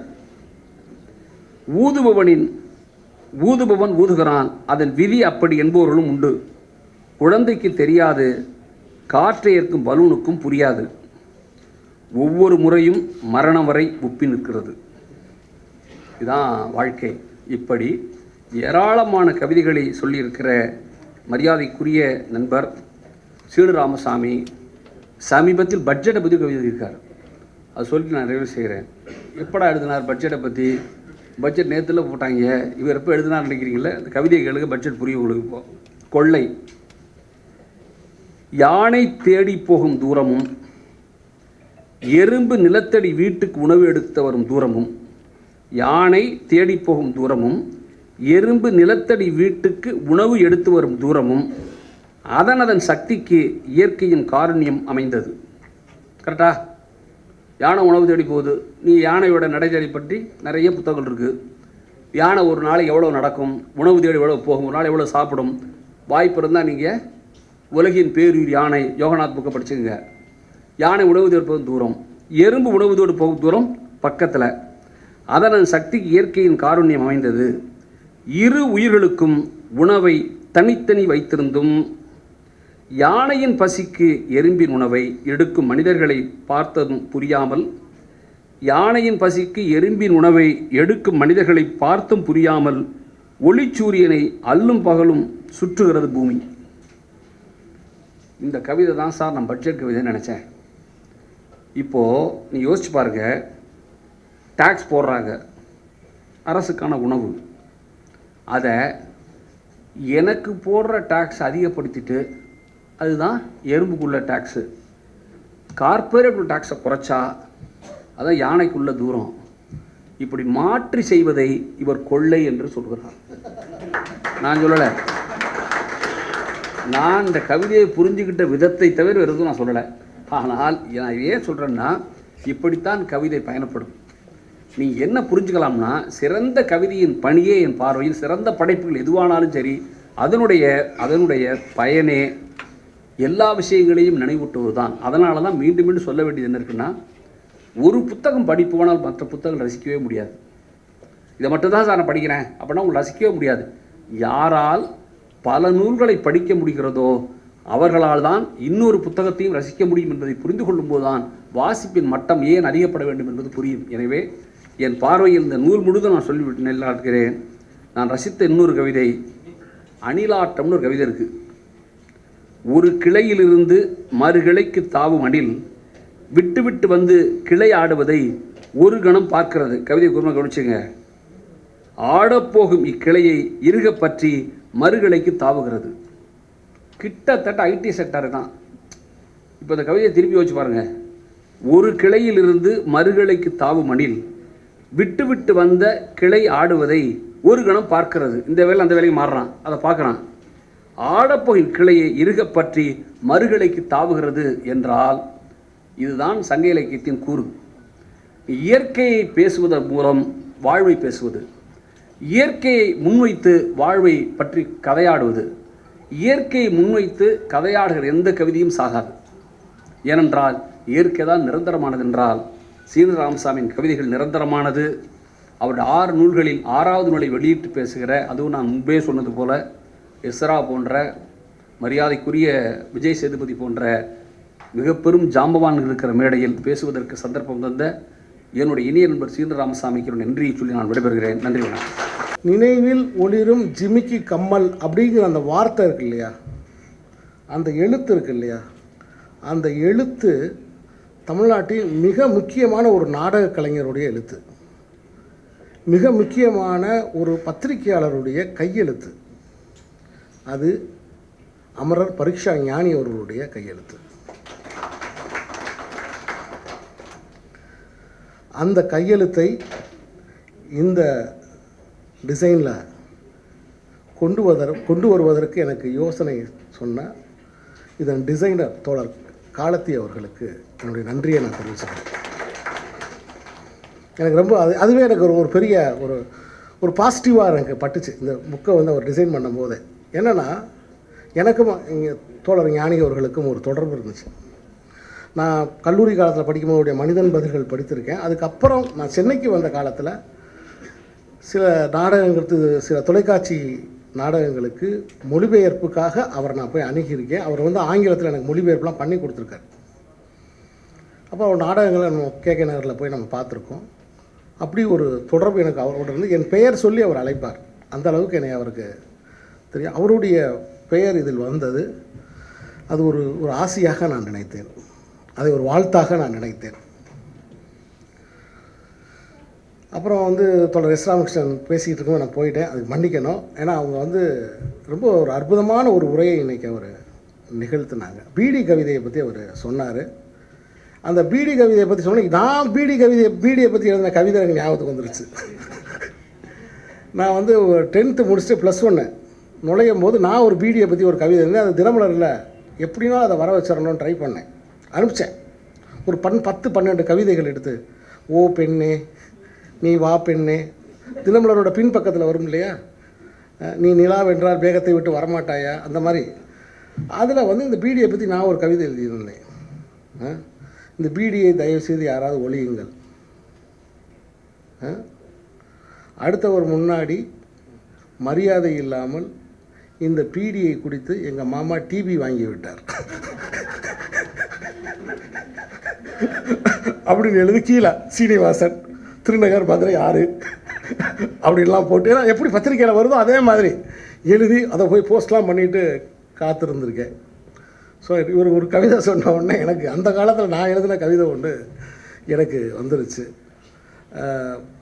ஊதுபவன் ஊதுகிறான், அதன் விதி அப்படி என்பவர்களும் உண்டு. குழந்தைக்கு தெரியாது, காற்றை ஏற்கும் பலூனுக்கும் புரியாது. ஒவ்வொரு முறையும் மரணம் வரை உப்பி நிற்கிறது. இதுதான் வாழ்க்கை. இப்படி ஏராளமான கவிதைகளை சொல்லியிருக்கிற மரியாதைக்குரிய நண்பர் சீனராமசாமி சமீபத்தில் பட்ஜெட்டை பற்றி கவிதை எழுதியிருக்கார். அது சொல்லிட்டு நான் நிறைவு செய்கிறேன். எப்படா எழுதினார் பட்ஜெட்டை பற்றி? பட்ஜெட் நேற்றுல போட்டாங்க, இவர் எப்போ எழுதினார் நினைக்கிறீங்களே? அந்த கவிதை கேளுங்க, பட்ஜெட் புரியும் உங்களுக்கு. இப்போ கொள்ளை, யானை தேடி போகும் தூரமும், எறும்பு நிலத்தடி வீட்டுக்கு உணவு எடுத்து வரும் தூரமும். யானை தேடி போகும் தூரமும், எறும்பு நிலத்தடி வீட்டுக்கு உணவு எடுத்து வரும் தூரமும், அதன் சக்திக்கு இயற்கையின் காருண்யம் அமைந்தது. கரெக்டா? யானை உணவு தேடி போகுது. நீ யானையோட நடைமுறை பற்றி நிறைய புத்தகங்கள் இருக்குது. யானை ஒரு நாளைக்கு எவ்வளோ நடக்கும், உணவு தேடி எவ்வளோ போகும், ஒரு நாள் எவ்வளோ சாப்பிடும். வாய்ப்பு இருந்தால் நீங்கள் உலகின் பேருயிர் யானை யோகநாத் புக்கை படிச்சுங்க. யானை உணவு தேடி போகும் தூரம், எறும்பு உணவு தேடி போகும் தூரம் பக்கத்தில். அதன் சக்திக்கு இயற்கையின் காருண்யம் அமைந்தது. இரு உயிர்களுக்கும் உணவை தனித்தனி வைத்திருந்தும் யானையின் பசிக்கு எறும்பின் உணவை எடுக்கும் மனிதர்களை பார்த்ததும் புரியாமல், யானையின் பசிக்கு எறும்பின் உணவை எடுக்கும் மனிதர்களை பார்த்தும் புரியாமல் ஒளிச்சூரியனை அல்லும் பகலும் சுற்றுகிறது பூமி. இந்த கவிதை தான் சார் நான் பட்ஜெட் கவிதைன்னு நினச்சேன். இப்போது நீ யோசிச்சு பாருங்க, டேக்ஸ் போடுறாங்க, அரசுக்கான உணவு. அதை எனக்கு போடுற டேக்ஸ் அதிகப்படுத்திட்டு அதுதான் எறும்புக்குள்ள டேக்ஸு. கார்ப்பரேட் டேக்ஸை குறைச்சா அதான் யானைக்குள்ள தூரம். இப்படி மாற்றி செய்வதை இவர் கொள்ளை என்று சொல்கிறார். நான் சொல்லலை, நான் இந்த கவிதையை புரிஞ்சுக்கிட்ட விதத்தை தவிர வேறு எதுவும் நான் சொல்லலை. ஆனால் நான் ஏன் சொல்கிறேன்னா, இப்படித்தான் கவிதை பயணப்படும். நீங்கள் என்ன புரிஞ்சுக்கலாம்னா, சிறந்த கவிதையின் பணியே என் பார்வையில் சிறந்த படைப்புகள் எதுவானாலும் சரி, அதனுடைய பயனே எல்லா விஷயங்களையும் நினைவூட்டுவது தான். அதனால தான் மீண்டும் மீண்டும் சொல்ல வேண்டியது என்ன இருக்குன்னா, ஒரு புத்தகம் படிப்பு போனால் மற்ற புத்தகம் ரசிக்கவே முடியாது. இதை மட்டும்தான் சார் நான் படிக்கிறேன் அப்படின்னா உங்களை ரசிக்கவே முடியாது. யாரால் பல நூல்களை படிக்க முடிகிறதோ அவர்களால் தான் இன்னொரு புத்தகத்தையும் ரசிக்க முடியும் என்பதை புரிந்து கொள்ளும்போது தான் வாசிப்பின் மட்டம் ஏன் அறியப்பட வேண்டும் என்பது புரியும். எனவே என் பார்வையில் இந்த நூல் முழுதும் நான் சொல்லிவிட்டு நெல்லாட்டுகிறேன். நான் ரசித்த இன்னொரு கவிதை அணிலாட்டம்னு ஒரு கவிதை இருக்குது. ஒரு கிளையிலிருந்து மறு கிளைக்கு தாவும் அணில் விட்டு விட்டு வந்து கிளை ஆடுவதை ஒரு கணம் பார்க்கிறது. கவிதை கூர்மை கவனிச்சுங்க. ஆடப்போகும் இக்கிளையை இறுக பற்றி மறுகிளைக்கு தாவுகிறது. கிட்டத்தட்ட ஐடி செக்டார் தான். இப்போ இந்த கவிதையை திருப்பி வச்சு பாருங்கள். ஒரு கிளையிலிருந்து மறுகிளைக்கு தாவும் அணில் விட்டு விட்டு வந்த கிளை ஆடுவதை ஒரு கணம் பார்க்கிறது. இந்த வேலை அந்த வேலைக்கு மாறுறான், அதை பார்க்குறான். ஆடப்போகின் கிளையை இறுக பற்றி மறுகிளைக்கு தாவுகிறது என்றால் இதுதான் சங்க இலக்கியத்தின் கூறு. இயற்கையை பேசுவதன் மூலம் வாழ்வை பேசுவது, இயற்கையை முன்வைத்து வாழ்வை பற்றி கதையாடுவது. இயற்கையை முன்வைத்து கதையாடுகிற எந்த கவிதையும் சாகாது. ஏனென்றால் இயற்கை தான் நிரந்தரமானது என்றால் சீனு ராமசாமியின் கவிதைகள் நிரந்தரமானது. அவருடைய 6 நூல்களில் 6வது நூலை வெளியிட்டு பேசுகிற, அதுவும் நான் முன்பே சொன்னது போல எஸ்ரா போன்ற மரியாதைக்குரிய விஜய் சேதுபதி போன்ற மிக பெரும் ஜாம்பவான்கள் இருக்கிற மேடையில் பேசுவதற்கு சந்தர்ப்பம் தந்த என்னுடைய இனிய நண்பர் சீனு ராமசாமிக்கு நன்றியை சொல்லி நான் விடைபெறுகிறேன். நன்றி, வணக்கம். நினைவில் ஒளிரும் ஜிமிக்கி கம்மல் அப்படிங்கிற அந்த வார்த்தை இருக்கு இல்லையா, அந்த எழுத்து இருக்கு இல்லையா, அந்த எழுத்து தமிழ்நாட்டில் மிக முக்கியமான ஒரு நாடக கலைஞருடைய எழுத்து, மிக முக்கியமான ஒரு பத்திரிகையாளருடைய கையெழுத்து. அது அமரர் பரீட்சா ஞானி அவர்களுடைய கையெழுத்து. அந்த கையெழுத்தை இந்த டிசைனில் கொண்டு வருவதற்கு எனக்கு யோசனை சொன்ன இதன் டிசைனர் தோழர் காலத்தி அவர்களுக்கு என்னுடைய நன்றியை நான் தெரிவிச்சுக்கிறேன். எனக்கு ரொம்ப அதுவே எனக்கு ஒரு பெரிய ஒரு பாசிட்டிவாக எனக்கு பட்டுச்சு இந்த புக்கை வந்து அவர் டிசைன் பண்ணும்போது. என்னென்னா, எனக்கும் இங்கே தோழர் ஞானி அவர்களுக்கும் ஒரு தொடர்பு இருந்துச்சு. நான் கல்லூரி காலத்தில் படிக்கும்போது மனிதன் பதில்கள் படித்திருக்கேன். அதுக்கப்புறம் நான் சென்னைக்கு வந்த காலத்தில் சில நாடகங்களுக்கு, சில தொலைக்காட்சி நாடகங்களுக்கு மொழிபெயர்ப்புக்காக அவரை நான் போய் அணுகியிருக்கேன். அவர் வந்து ஆங்கிலத்தில் எனக்கு மொழிபெயர்ப்புலாம் பண்ணி கொடுத்துருக்காரு. அப்போ அவர் நாடகங்களை நம்ம கேகே நகரில் போய் நம்ம பார்த்துருக்கோம். அப்படி ஒரு தொடர்பு எனக்கு அவரோட இருந்து என் பெயர் சொல்லி அவர் அழைப்பார். அந்த அளவுக்கு என்னை அவருக்கு தெரியும். அவருடைய பெயர் இதில் வந்தது. அது ஒரு ஆசையாக நான் நினைத்தேன், அதை ஒரு வாழ்த்தாக நான் நினைத்தேன். அப்புறம் வந்து தோழர் எஸ் ராமகிருஷ்ணன் பேசிக்கிட்டு இருக்கோம், நான் போயிட்டேன், அதுக்கு மன்னிக்கணும். ஏன்னா அவங்க வந்து ரொம்ப ஒரு அற்புதமான ஒரு உரையை இன்றைக்கி அவர் நிகழ்த்தினாங்க. பீடி கவிதையை பற்றி அவர் சொன்னார். அந்த பீடி கவிதையை பற்றி சொன்னால் நான் பீடியை பற்றி எழுதின கவிதை எனக்கு ஞாபகத்துக்கு வந்துருச்சு. நான் வந்து 10th முடிச்சுட்டு +1 நுழையும் போது நான் ஒரு பீடியை பற்றி ஒரு கவிதை இருந்தேன். அது தினமலரில் எப்படின்னா அதை வர வச்சிடணும்னு ட்ரை பண்ணேன், அனுப்பிச்சேன். ஒரு 10-12 கவிதைகள் எடுத்து, ஓ பெண்ணே நீ வா பெண்ணே, தினமலரோட பின்பக்கத்தில் வரும் இல்லையா, நீ நிலாவென்றால் வேகத்தை விட்டு வரமாட்டாயா, அந்த மாதிரி. அதில் வந்து இந்த பீடியை பற்றி நான் ஒரு கவிதை எழுதியிருந்தேன். இந்த பீடியை தயவுசெய்து யாராவது ஒழியுங்கள். அடுத்தவர் முன்னாடி மரியாதை இல்லாமல் இந்த பீடியை குடித்து எங்கள் மாமா டிவி வாங்கி விட்டார் அப்படின்னு எழுதி கீழே சீனிவாசன், திருநகர், மதுரை 6 அப்படின்லாம் போட்டு, ஏன்னா எப்படி பத்திரிக்கையில் வருதோ அதே மாதிரி எழுதி அதை போய் போஸ்ட்லாம் பண்ணிவிட்டு காத்திருந்திருக்கேன். ஸோ இவர் ஒரு கவிதை சொன்ன உடனே எனக்கு அந்த காலத்தில் நான் எழுதின கவிதை ஒன்று எனக்கு வந்துருச்சு.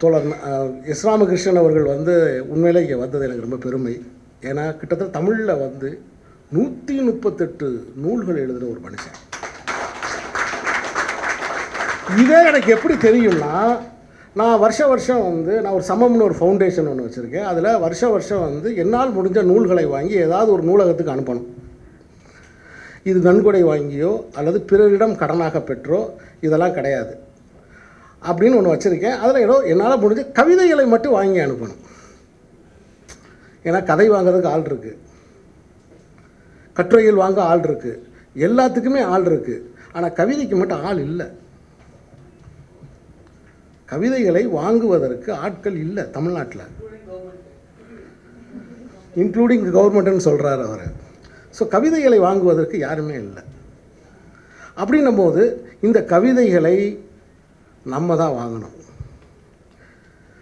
தோழர் எஸ் ராமகிருஷ்ணன் அவர்கள் வந்து உண்மையிலே இங்கே வந்தது எனக்கு ரொம்ப பெருமை. ஏன்னா கிட்டத்தட்ட தமிழில் வந்து 138 நூல்கள் எழுதுகிற ஒரு மனுஷன். இதே எனக்கு எப்படி தெரியும்னா, நான் வருஷம் வந்து நான் ஒரு சமம்னு ஒரு ஃபவுண்டேஷன் ஒன்று வச்சுருக்கேன். அதில் வருஷம் வந்து என்னால் முடிஞ்ச நூல்களை வாங்கி ஏதாவது ஒரு நூலகத்துக்கு அனுப்பணும். இது நன்கொடை வாங்கியோ அல்லது பிறரிடம் கடனாக பெற்றோ இதெல்லாம் கிடையாது அப்படின்னு ஒன்று வச்சுருக்கேன். அதில் ஏதோ என்னால் முடிஞ்ச கவிதைகளை மட்டும் வாங்கி அனுப்பணும். ஏன்னா கதை வாங்குறதுக்கு ஆள் இருக்குது, கட்டுரைகள் வாங்க ஆள் இருக்குது, எல்லாத்துக்குமே ஆள் இருக்குது. ஆனால் கவிதைக்கு மட்டும் ஆள் இல்லை. கவிதைகளை வாங்குவதற்கு ஆட்கள் இல்லை தமிழ்நாட்டில், இன்க்ளூடிங் கவர்மெண்ட்டுன்னு சொல்கிறார் அவர். ஸோ கவிதைகளை வாங்குவதற்கு யாருமே இல்லை. அப்படின்னும் போது இந்த கவிதைகளை நம்ம தான் வாங்கணும்.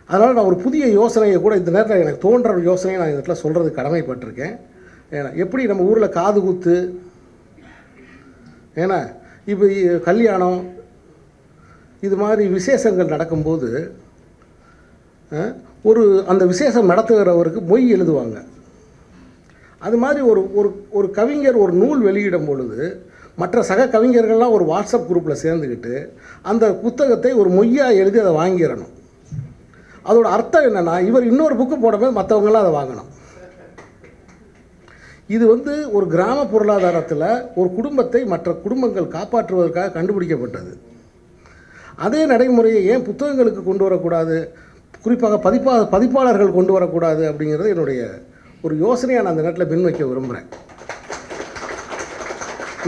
அதனால் நான் ஒரு புதிய யோசனையை கூட இந்த நேரத்தில் எனக்கு தோன்ற யோசனையை நான் இந்த இடத்துல சொல்கிறதுக்கு கடமைப்பட்டிருக்கேன். ஏன்னா எப்படி நம்ம ஊரில் காது குத்து, ஏன்னா இப்போ கல்யாணம் இது மாதிரி விசேஷங்கள் நடக்கும்போது ஒரு அந்த விசேஷம் நடத்துகிறவருக்கு மொய் எழுதுவாங்க. அது மாதிரி ஒரு ஒரு ஒரு கவிஞர் ஒரு நூல் வெளியிடும் பொழுது மற்ற சக கவிஞர்கள்லாம் ஒரு வாட்ஸ்அப் குரூப்பில் சேர்ந்துக்கிட்டு அந்த புத்தகத்தை ஒரு மொய்யாக எழுதி அதை வாங்கிடணும். அதோட அர்த்தம் என்னென்னா, இவர் இன்னொரு புக்கு போடும்போது மற்றவங்களாம் அதை வாங்கணும். இது வந்து ஒரு கிராம பொருளாதாரத்தில் ஒரு குடும்பத்தை மற்ற குடும்பங்கள் காப்பாற்றுவதற்காக கண்டுபிடிக்கப்பட்டது. அதே நடைமுறையை ஏன் புத்தகங்களுக்கு கொண்டு வரக்கூடாது, குறிப்பாக பதிப்பாளர்கள் கொண்டு வரக்கூடாது அப்படிங்கிறது என்னுடைய ஒரு யோசனையை நான் அந்த நேரத்தில் பின்வைக்க விரும்புகிறேன்.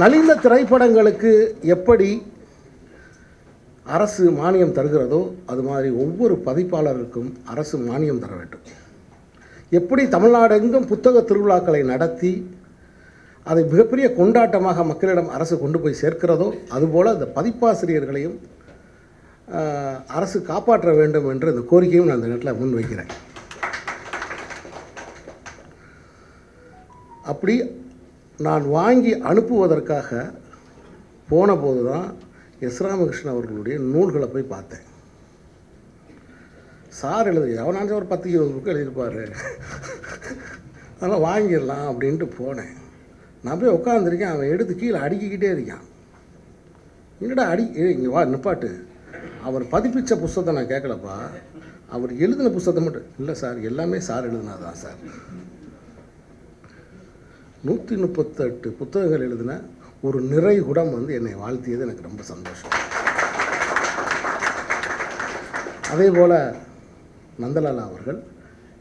நலிந்த திரைப்படங்களுக்கு எப்படி அரசு மானியம் தருகிறதோ அது மாதிரி ஒவ்வொரு பதிப்பாளருக்கும் அரசு மானியம் தர வேண்டும். எப்படி தமிழ்நாடெங்கும் புத்தக திருவிழாக்களை நடத்தி அதை மிகப்பெரிய கொண்டாட்டமாக மக்களிடம் அரசு கொண்டு போய் சேர்க்கிறதோ அதுபோல் அந்த பதிப்பாசிரியர்களையும் அரசு காப்பாற்ற வேண்டும் என்ற இந்த கோரிக்கையும் நான் அந்த நேரத்தில் முன்வைக்கிறேன். அப்படி நான் வாங்கி அனுப்புவதற்காக போன போது தான் எஸ் ராமகிருஷ்ணன் அவர்களுடைய நூல்களை போய் பார்த்தேன். சார் எவனாச்சும் ஒரு 10-20 புக்கு எழுதியிருப்பார், அதெல்லாம் வாங்கிடலாம் அப்படின்ட்டு போனேன். நான் போய் உட்காந்துருக்கேன், அவன் எடுத்து கீழே அடுக்கிக்கிட்டே இருக்கான். என்னடா இங்கே வா நிப்பாட்டு, அவர் பதிப்பித்த புஸ்தகத்தை நான் கேட்கலப்பா, அவர் எழுதின புஸ்தகத்தை மட்டும். இல்லை சார், எல்லாமே சார் எழுதினாதான் சார். 138 புத்தகங்கள் எழுதின ஒரு நிறைகுடம் வந்து என்னை வாழ்த்தியது எனக்கு ரொம்ப சந்தோஷம். அதே போல் நந்தலாலா அவர்கள்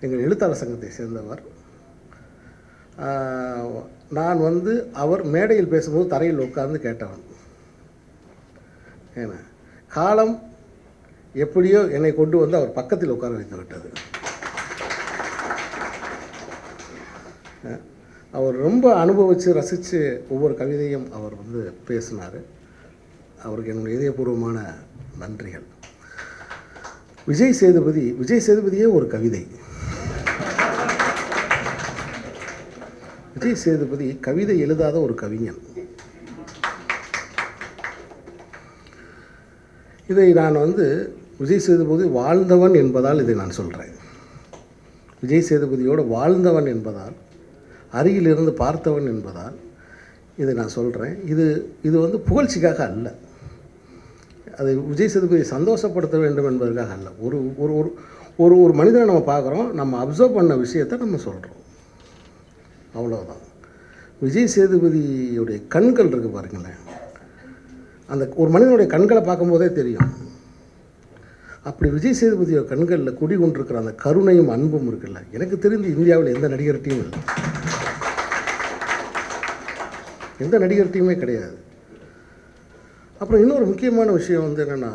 எங்கள் எழுத்தாளர் சங்கத்தை சேர்ந்தவர். நான் வந்து அவர் மேடையில் பேசும்போது தரையில் உட்கார்ந்து கேட்டவன். ஏன்னா காலம் எப்படியோ என்னை கொண்டு வந்து அவர் பக்கத்தில் உட்கார வைத்து விட்டது. அவர் ரொம்ப அனுபவித்து ரசித்து ஒவ்வொரு கவிதையும் அவர் வந்து பேசினார். அவருக்கு என்னுடைய இதயபூர்வமான நன்றிகள். விஜய் சேதுபதியே ஒரு கவிதை. விஜய் சேதுபதி கவிதை எழுதாத ஒரு கவிஞன். இதை நான் வந்து விஜய் சேதுபதி வாழ்ந்தவன் என்பதால் இதை நான் சொல்கிறேன். விஜய் சேதுபதியோடு வாழ்ந்தவன் என்பதால், அருகிலிருந்து பார்த்தவன் என்பதால் இதை நான் சொல்கிறேன். இது வந்து புகழ்ச்சிக்காக அல்ல, அது விஜய் சேதுபதியை சந்தோஷப்படுத்த வேண்டும் என்பதற்காக அல்ல. ஒரு ஒரு ஒரு ஒரு மனிதனை நம்ம பார்க்குறோம், நம்ம அப்சர்வ் பண்ண விஷயத்தை நம்ம சொல்கிறோம், அவ்வளோதான். விஜய் சேதுபதியுடைய கண்கள் இருக்குது பாருங்களேன், அந்த ஒரு மனிதனுடைய கண்களை பார்க்கும்போதே தெரியும். அப்படி விஜய் சேதுபதியோட கண்களில் குடிகொண்டிருக்கிற அந்த கருணையும் அன்பும் இருக்குல்ல, எனக்கு தெரிந்து இந்தியாவில் எந்த நடிகர்கிட்டையும் இல்லை, எந்த நடிகர்கிட்டையுமே கிடையாது. அப்புறம் இன்னொரு முக்கியமான விஷயம் வந்து என்னென்னா,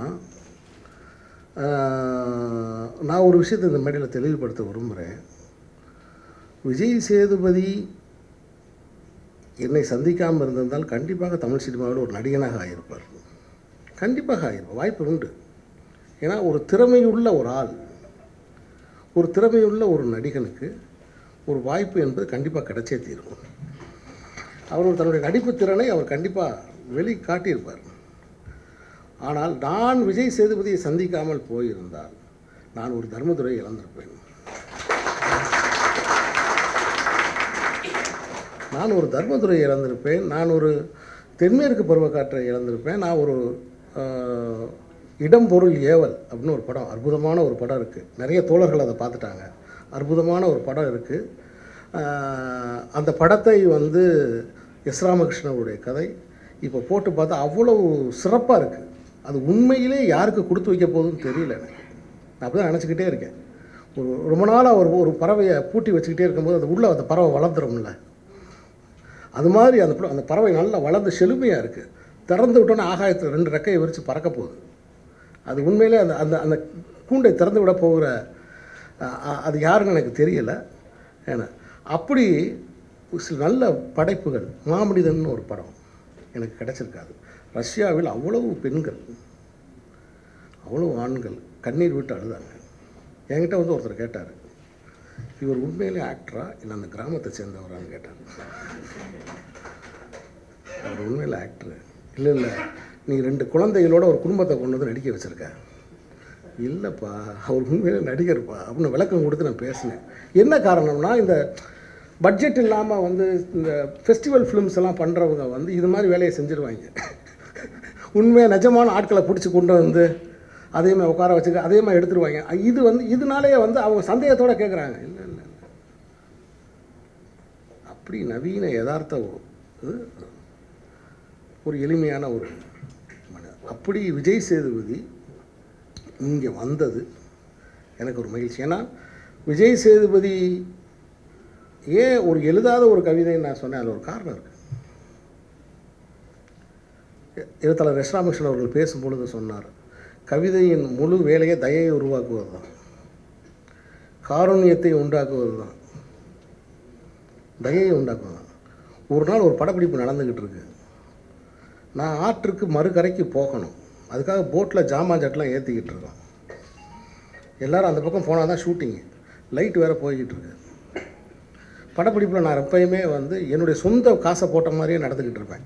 நான் ஒரு விஷயத்தை இந்த மேடையில் தெளிவுபடுத்த விரும்புகிறேன். விஜய் சேதுபதி என்னை சந்திக்காமல் இருந்திருந்தால் கண்டிப்பாக தமிழ் சினிமாவில் ஒரு நடிகனாக ஆகியிருப்பார். கண்டிப்பாக ஆகியிருப்பார், வாய்ப்பு உண்டு. ஏன்னா ஒரு திறமையுள்ள ஒரு ஆள், ஒரு திறமையுள்ள ஒரு நடிகனுக்கு ஒரு வாய்ப்பு என்பது கண்டிப்பாக கிடைச்சே தீரும். அவர் தன்னுடைய நடிப்பு திறனை அவர் கண்டிப்பாக வெளிக்காட்டியிருப்பார். ஆனால் நான் விஜய் சேதுபதியை சந்திக்காமல் போயிருந்தால் நான் ஒரு தர்மதுரை இழந்திருப்பேன். நான் ஒரு தர்மதுரை இழந்திருப்பேன், நான் ஒரு தென்மேற்கு பருவக்காற்றை இழந்திருப்பேன், நான் ஒரு இடம் பொருள் ஏவல் அப்படின்னு ஒரு படம், அற்புதமான ஒரு படம் இருக்குது. நிறைய தோழர்கள் அதை பார்த்துட்டாங்க. அற்புதமான ஒரு படம் இருக்குது. அந்த படத்தை வந்து எஸ் ராமகிருஷ்ணனுடைய கதை இப்போ போட்டு பார்த்தா அவ்வளவு சிறப்பாக இருக்குது. அது உண்மையிலே யாருக்கு கொடுத்து வைக்க போகுதுன்னு தெரியல எனக்கு. நான் அப்படி தான் நினச்சிக்கிட்டே இருக்கேன். ரொம்ப நாளாக ஒரு பறவையை பூட்டி வச்சுக்கிட்டே இருக்கும்போது அது உள்ளே அந்த பறவை வளர்ந்துரும்ல, அது மாதிரி அந்த பறவை நல்லா வளர்ந்து செழுமையாக இருக்குது. திறந்து விட்டோன்னே ஆகாயத்தில் 2 ரெக்கையை விரித்து பறக்க போகுது. அது உண்மையிலே அந்த அந்த அந்த கூண்டை திறந்து விட போகிற அது யாருன்னு எனக்கு தெரியலை. ஏன்னா அப்படி சில நல்ல படைப்புகள். மாமனிதன் ஒரு படம் எனக்கு கிடச்சிருக்காது. ரஷ்யாவில் அவ்வளவு பெண்கள், அவ்வளவு ஆண்கள் கண்ணீர் விட்டு அழுதாங்க. என்கிட்ட வந்து ஒருத்தர் கேட்டார், இவர் உண்மையிலே ஆக்டரா இல்லை அந்த கிராமத்தை சேர்ந்தவரான்னு கேட்டார். அவர் உண்மையில் ஆக்டரு இல்லை, இல்லை நீ 2 குழந்தைகளோட ஒரு குடும்பத்தை கொண்டு வந்து நடிக்க வச்சுருக்க. இல்லைப்பா அவர் உண்மையிலே நடிகர்ப்பா அப்படின்னு விளக்கம் கொடுத்து நான் பேசினேன். என்ன காரணம்னா, இந்த பட்ஜெட் இல்லாமல் வந்து இந்த ஃபெஸ்டிவல் ஃபிலிம்ஸ் எல்லாம் பண்ணுறவங்க வந்து இது மாதிரி வேலையை செஞ்சுருவாங்க. உண்மையாக நிஜமான ஆட்களை பிடிச்சி கொண்டு வந்து அதே மாதிரி உட்கார வச்சுக்க அதே மாதிரி எடுத்துருவாங்க. இது வந்து இதனாலேயே வந்து அவங்க சந்தேகத்தோடு கேட்குறாங்க. இல்லை இல்லை இல்லை, அப்படி நவீன யதார்த்த ஒரு எளிமையான ஒரு மனிதன். அப்படி விஜய் சேதுபதி இங்கே வந்தது எனக்கு ஒரு மகிழ்ச்சி. ஏன்னா விஜய் சேதுபதி ஏன் ஒரு எழுதாத ஒரு கவிதைன்னு நான் சொன்னேன், அதில் ஒரு காரணம் இருக்குது. எழுத்தாளர் எஸ் ராமகிருஷ்ணன் அவர்கள் பேசும்பொழுது சொன்னார், கவிதையின் முழு வேலையை தயையை உருவாக்குவது தான், காருண்யத்தை உண்டாக்குவது தான், தயையை உண்டாக்குவது தான். ஒரு நாள் ஒரு படப்பிடிப்பு நடந்துக்கிட்டு இருக்கு. நான் ஆற்றுக்கு மறுகரைக்கு போகணும். அதுக்காக போட்டில் ஜாமான் ஜட்டெலாம் ஏற்றிக்கிட்டு இருக்கோம். எல்லோரும் அந்த பக்கம் போனால் தான் ஷூட்டிங்கு. லைட் வேறு போய்கிட்டு இருக்கு. படப்பிடிப்பில் நான் எப்பயுமே வந்து என்னுடைய சொந்த காசை போட்ட மாதிரியே நடந்துக்கிட்டு இருப்பேன்.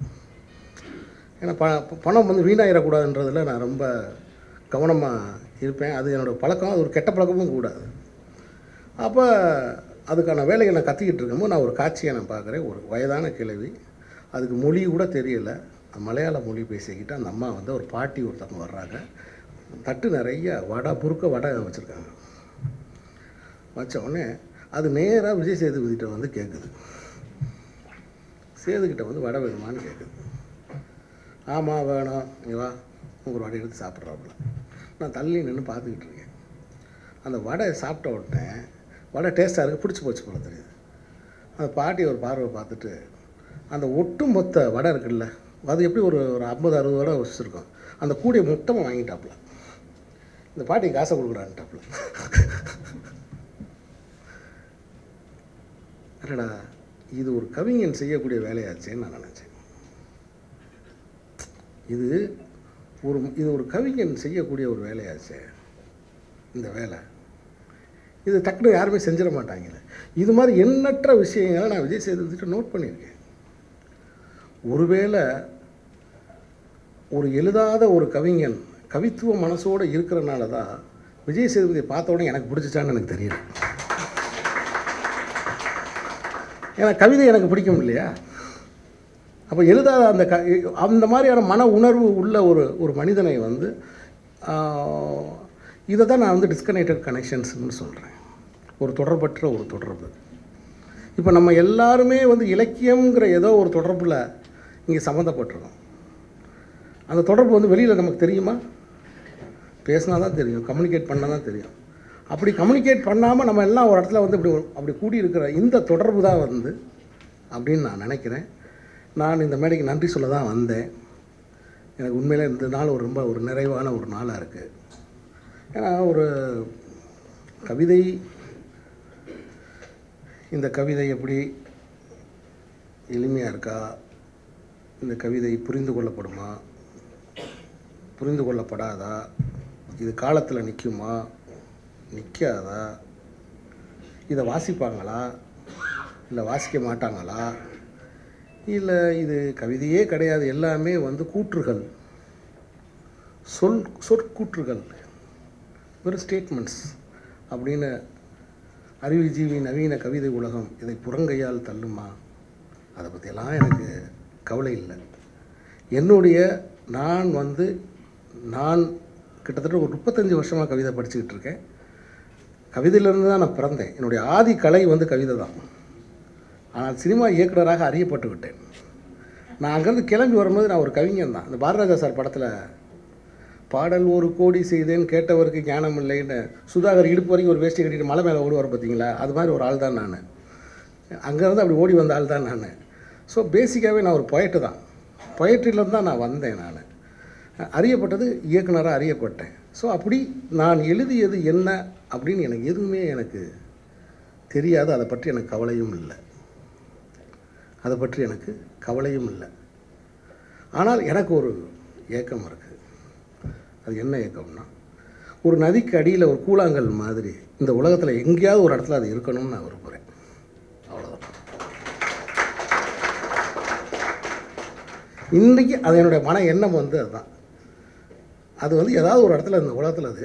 ஏன்னா பணம் வந்து வீணாயிடக்கூடாதுன்றதில் நான் ரொம்ப கவனமாக இருப்பேன். அது என்னோடய பழக்கம், அது ஒரு கெட்ட பழக்கமும் கூடாது. அப்போ அதுக்கான வேலையை நான் கற்றுக்கிட்டு இருக்கும்போது நான் ஒரு காட்சியை நான் பார்க்குறேன். ஒரு வயதான கிழவி, அதுக்கு மொழி கூட தெரியலை, மலையாள மொழி பேசிக்கிட்டு அந்த அம்மா வந்து ஒரு பாட்டி ஒருத்தவங்க வர்றாங்க. தட்டு நிறைய வடை, புறுக்க வடை வச்சுருக்காங்க. வச்ச உடனே அது நேராக விஜய் சேதுபதிகிட்ட வந்து கேட்குது. சேதுக்கிட்ட வந்து வடை வேணுமான்னு கேட்குது. ஆமாம் வேணும், நீ வா, ஒரு வடை எடுத்து சாப்பிட்றாப்புல. நான் தள்ளி நின்று பார்த்துக்கிட்டு இருக்கேன். அந்த வடை சாப்பிட்ட உடனே வடை டேஸ்ட்டாக இருக்குது, பிடிச்சி போச்சு போல தெரியுது. அந்த பாட்டி ஒரு பார்வை பார்த்துட்டு அந்த ஒட்டு மொத்த வடை இருக்குல்ல, அது எப்படி ஒரு 50-60 வடை வச்சுருக்கோம், அந்த கூடிய மொத்தமாக வாங்கிட்டாப்புல. இந்த பாட்டி காசை கொடுக்குறான்ட்டாப்புல. அடடா, இது ஒரு கவிஞன் செய்யக்கூடிய வேலையாச்சேன்னு நான் நினச்சேன். இது ஒரு கவிஞன் செய்யக்கூடிய ஒரு வேலையாச்சே இந்த வேலை. இது டக்குனு யாருமே செஞ்சிட மாட்டாங்களே. இது மாதிரி எண்ணற்ற விஷயங்களை நான் விஜய் சேதுபதிகிட்ட நோட் பண்ணியிருக்கேன். ஒருவேளை ஒரு எழுதாத ஒரு கவிஞன் கவித்துவ மனசோடு இருக்கிறனால தான் விஜய் சேதுபதியை பார்த்த உடனே எனக்கு பிடிச்சிச்சான்னு எனக்கு தெரியல. ஏன்னா கவிதை எனக்கு பிடிக்கும் இல்லையா. அப்போ எழுதாத அந்த மாதிரியான மன உணர்வு உள்ள ஒரு மனிதனை வந்து இதை தான் நான் வந்து டிஸ்கனெக்டட் கனெக்ஷன்ஸ்னு சொல்கிறேன். ஒரு தொடர்பற்ற ஒரு தொடர்பு. இப்போ நம்ம எல்லாருமே வந்து இலக்கியங்கிற ஏதோ ஒரு தொடர்பில் இங்கே சம்மந்தப்பட்டிருக்கோம். அந்த தொடர்பு வந்து வெளியில் நமக்கு தெரியுமா? பேசினா தான் தெரியும், கம்யூனிகேட் பண்ணால் தான் தெரியும். அப்படி கம்யூனிகேட் பண்ணாமல் நம்ம எல்லாம் ஒரு இடத்துல வந்து அப்படி கூடியிருக்கிற இந்த தொடர்பு தான் வந்து அப்படின்னு நான் நினைக்கிறேன். நான் இந்த மேடைக்கு நன்றி சொல்ல தான் வந்தேன். எனக்கு உண்மையிலே இந்த நாள் ரொம்ப ஒரு நிறைவான ஒரு நாளாக இருக்குது. ஏன்னா ஒரு கவிதை, இந்த கவிதை எப்படி எளிமையாக இருக்கா, இந்த கவிதை புரிந்து கொள்ளப்படுமா, புரிந்து கொள்ளப்படாதா, இது காலத்தில் நிற்குமா, நிற்காதா, இதை வாசிப்பாங்களா இல்லை வாசிக்க மாட்டாங்களா, இல்லை இது கவிதையே கிடையாது, எல்லாமே வந்து கூற்றுகள், சொற்கூற்றுகள், வெறும் ஸ்டேட்மெண்ட்ஸ் அப்படின்னு அறிவுஜீவி நவீன கவிதை உலகம் இதை புறங்கையால் தள்ளுமா? அதை பற்றியெல்லாம் எனக்கு கவலை இல்லை. நான் கிட்டத்தட்ட ஒரு 35 வருஷமாக கவிதை படிச்சுக்கிட்டு இருக்கேன். கவிதையிலிருந்து தான் நான் பிறந்தேன். என்னுடைய ஆதி கலை வந்து கவிதை தான். ஆனால் சினிமா இயக்குனராக அறியப்பட்டு விட்டேன். நான் அங்கேருந்து கிளம்பி வரும்போது நான் ஒரு கவிஞன் தான். இந்த பாரதிராஜா சார் படத்தில் பாடல் ஒரு கோடி செய்தேன் கேட்டவருக்கு ஞானம் இல்லைன்னு சுதாகர் இடுப்பு வரைக்கும் ஒரு வேஷ்டி கட்டிட்டு மலை மேலே ஓடுவார் பார்த்தீங்களா, அது மாதிரி ஒரு ஆள் தான் நான். அங்கேருந்து அப்படி ஓடி வந்த ஆள் தான் நான். ஸோ பேசிக்காகவே நான் ஒரு பொயட்டு தான். பொயட்ரியிலேருந்து தான் நான் வந்தேன். நான் அறியப்பட்டது இயக்குனராக அறியப்பட்டேன். ஸோ அப்படி நான் எழுதியது என்ன அப்படின்னு எனக்கு எதுவுமே எனக்கு தெரியாது. அதை பற்றி எனக்கு கவலையும் இல்லை. ஆனால் எனக்கு ஒரு ஏக்கம் இருக்குது. அது என்ன ஏக்கம்னா, ஒரு நதிக்கு அடியில் ஒரு கூழாங்கல் மாதிரி இந்த உலகத்தில் எங்கேயாவது ஒரு இடத்துல அது இருக்கணும்னு நான் விரும்புகிறேன். அவ்வளோதான். இன்றைக்கி அது என்னுடைய மன எண்ணம் வந்து அதுதான். அது வந்து ஏதாவது ஒரு இடத்துல இந்த உலகத்தில் அது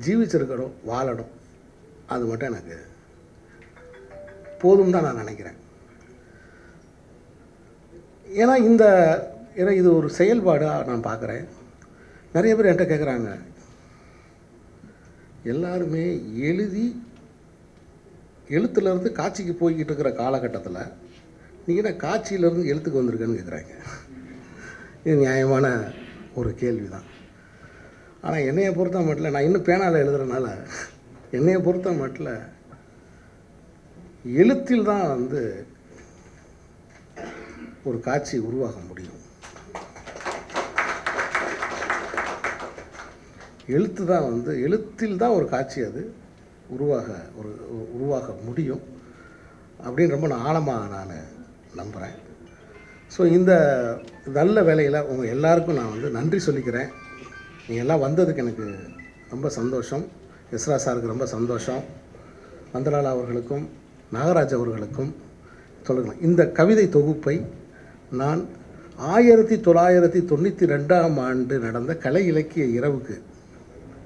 ஜீவிச்சிருக்கணும், வாழணும். அது மட்டும் எனக்கு போதும் தான் நான் நினைக்கிறேன். ஏன்னா இது ஒரு செயல்பாடாக நான் பார்க்குறேன். நிறைய பேர் என்கிட்ட கேட்குறாங்க, எல்லாருமே எழுத்துலேருந்து காட்சிக்கு போய்கிட்டு இருக்கிற காலகட்டத்தில் நீங்கள் என்ன காட்சியிலேருந்து எழுத்துக்கு வந்திருக்கேன்னு கேட்குறாங்க. இது நியாயமான ஒரு கேள்வி தான். ஆனால் என்னையை பொறுத்த மட்டும் நான் இன்னும் பேனாவில் எழுதுறதுனால என்னையை பொறுத்த மட்டும் எழுத்தில் தான் வந்து ஒரு காட்சி உருவாக முடியும். எழுத்தில் தான் ஒரு காட்சி அது உருவாக முடியும் அப்படின்னு ரொம்ப ஆழமாக நான் நம்புகிறேன். ஸோ இந்த நல்ல வேலையில் உங்கள் எல்லாருக்கும் நான் வந்து நன்றி சொல்லிக்கிறேன். நீங்கள் எல்லாம் வந்ததுக்கு எனக்கு ரொம்ப சந்தோஷம். எஸ்ரா சாருக்கு ரொம்ப சந்தோஷம். வந்தலாலா அவர்களுக்கும் நாகராஜ் அவர்களுக்கும் சொல்லுங்கள். இந்த கவிதை தொகுப்பை நான் 1992ஆம் ஆண்டு நடந்த கலை இலக்கிய இரவுக்கு,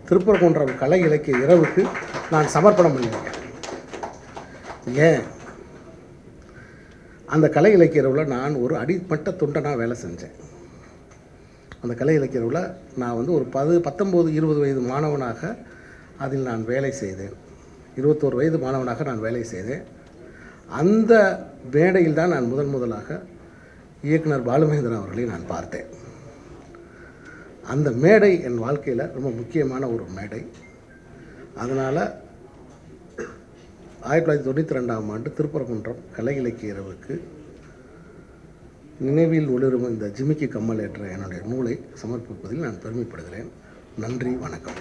திருப்பரங்குன்றம் கலை இலக்கிய இரவுக்கு நான் சமர்ப்பணம் பண்ணியிருக்கேன். ஏன்? அந்த கலை இலக்கிய இரவில் நான் ஒரு அடிமட்ட தொண்டனாக வேலை செஞ்சேன். அந்த கலை இலக்கிய இரவில் நான் வந்து ஒரு 19, 20 வயது மாணவனாக அதில் நான் வேலை செய்தேன். 21 வயது மாணவனாக நான் வேலை செய்தேன். அந்த மேடையில் தான் நான் முதலாக இயக்குனர் பாலுமகேந்திரன் அவர்களை நான் பார்த்தேன். அந்த மேடை என் வாழ்க்கையில் ரொம்ப முக்கியமான ஒரு மேடை. அதனால் 1992ஆம் ஆண்டு திருப்பரங்குன்றம் கலை இலக்கிய இரவுக்கு நினைவில் ஒளிரும் இந்த ஜிமிக்கி கம்மல் என்ற என்னுடைய நூலை சமர்ப்பிப்பதில் நான் பெருமைப்படுகிறேன். நன்றி, வணக்கம்.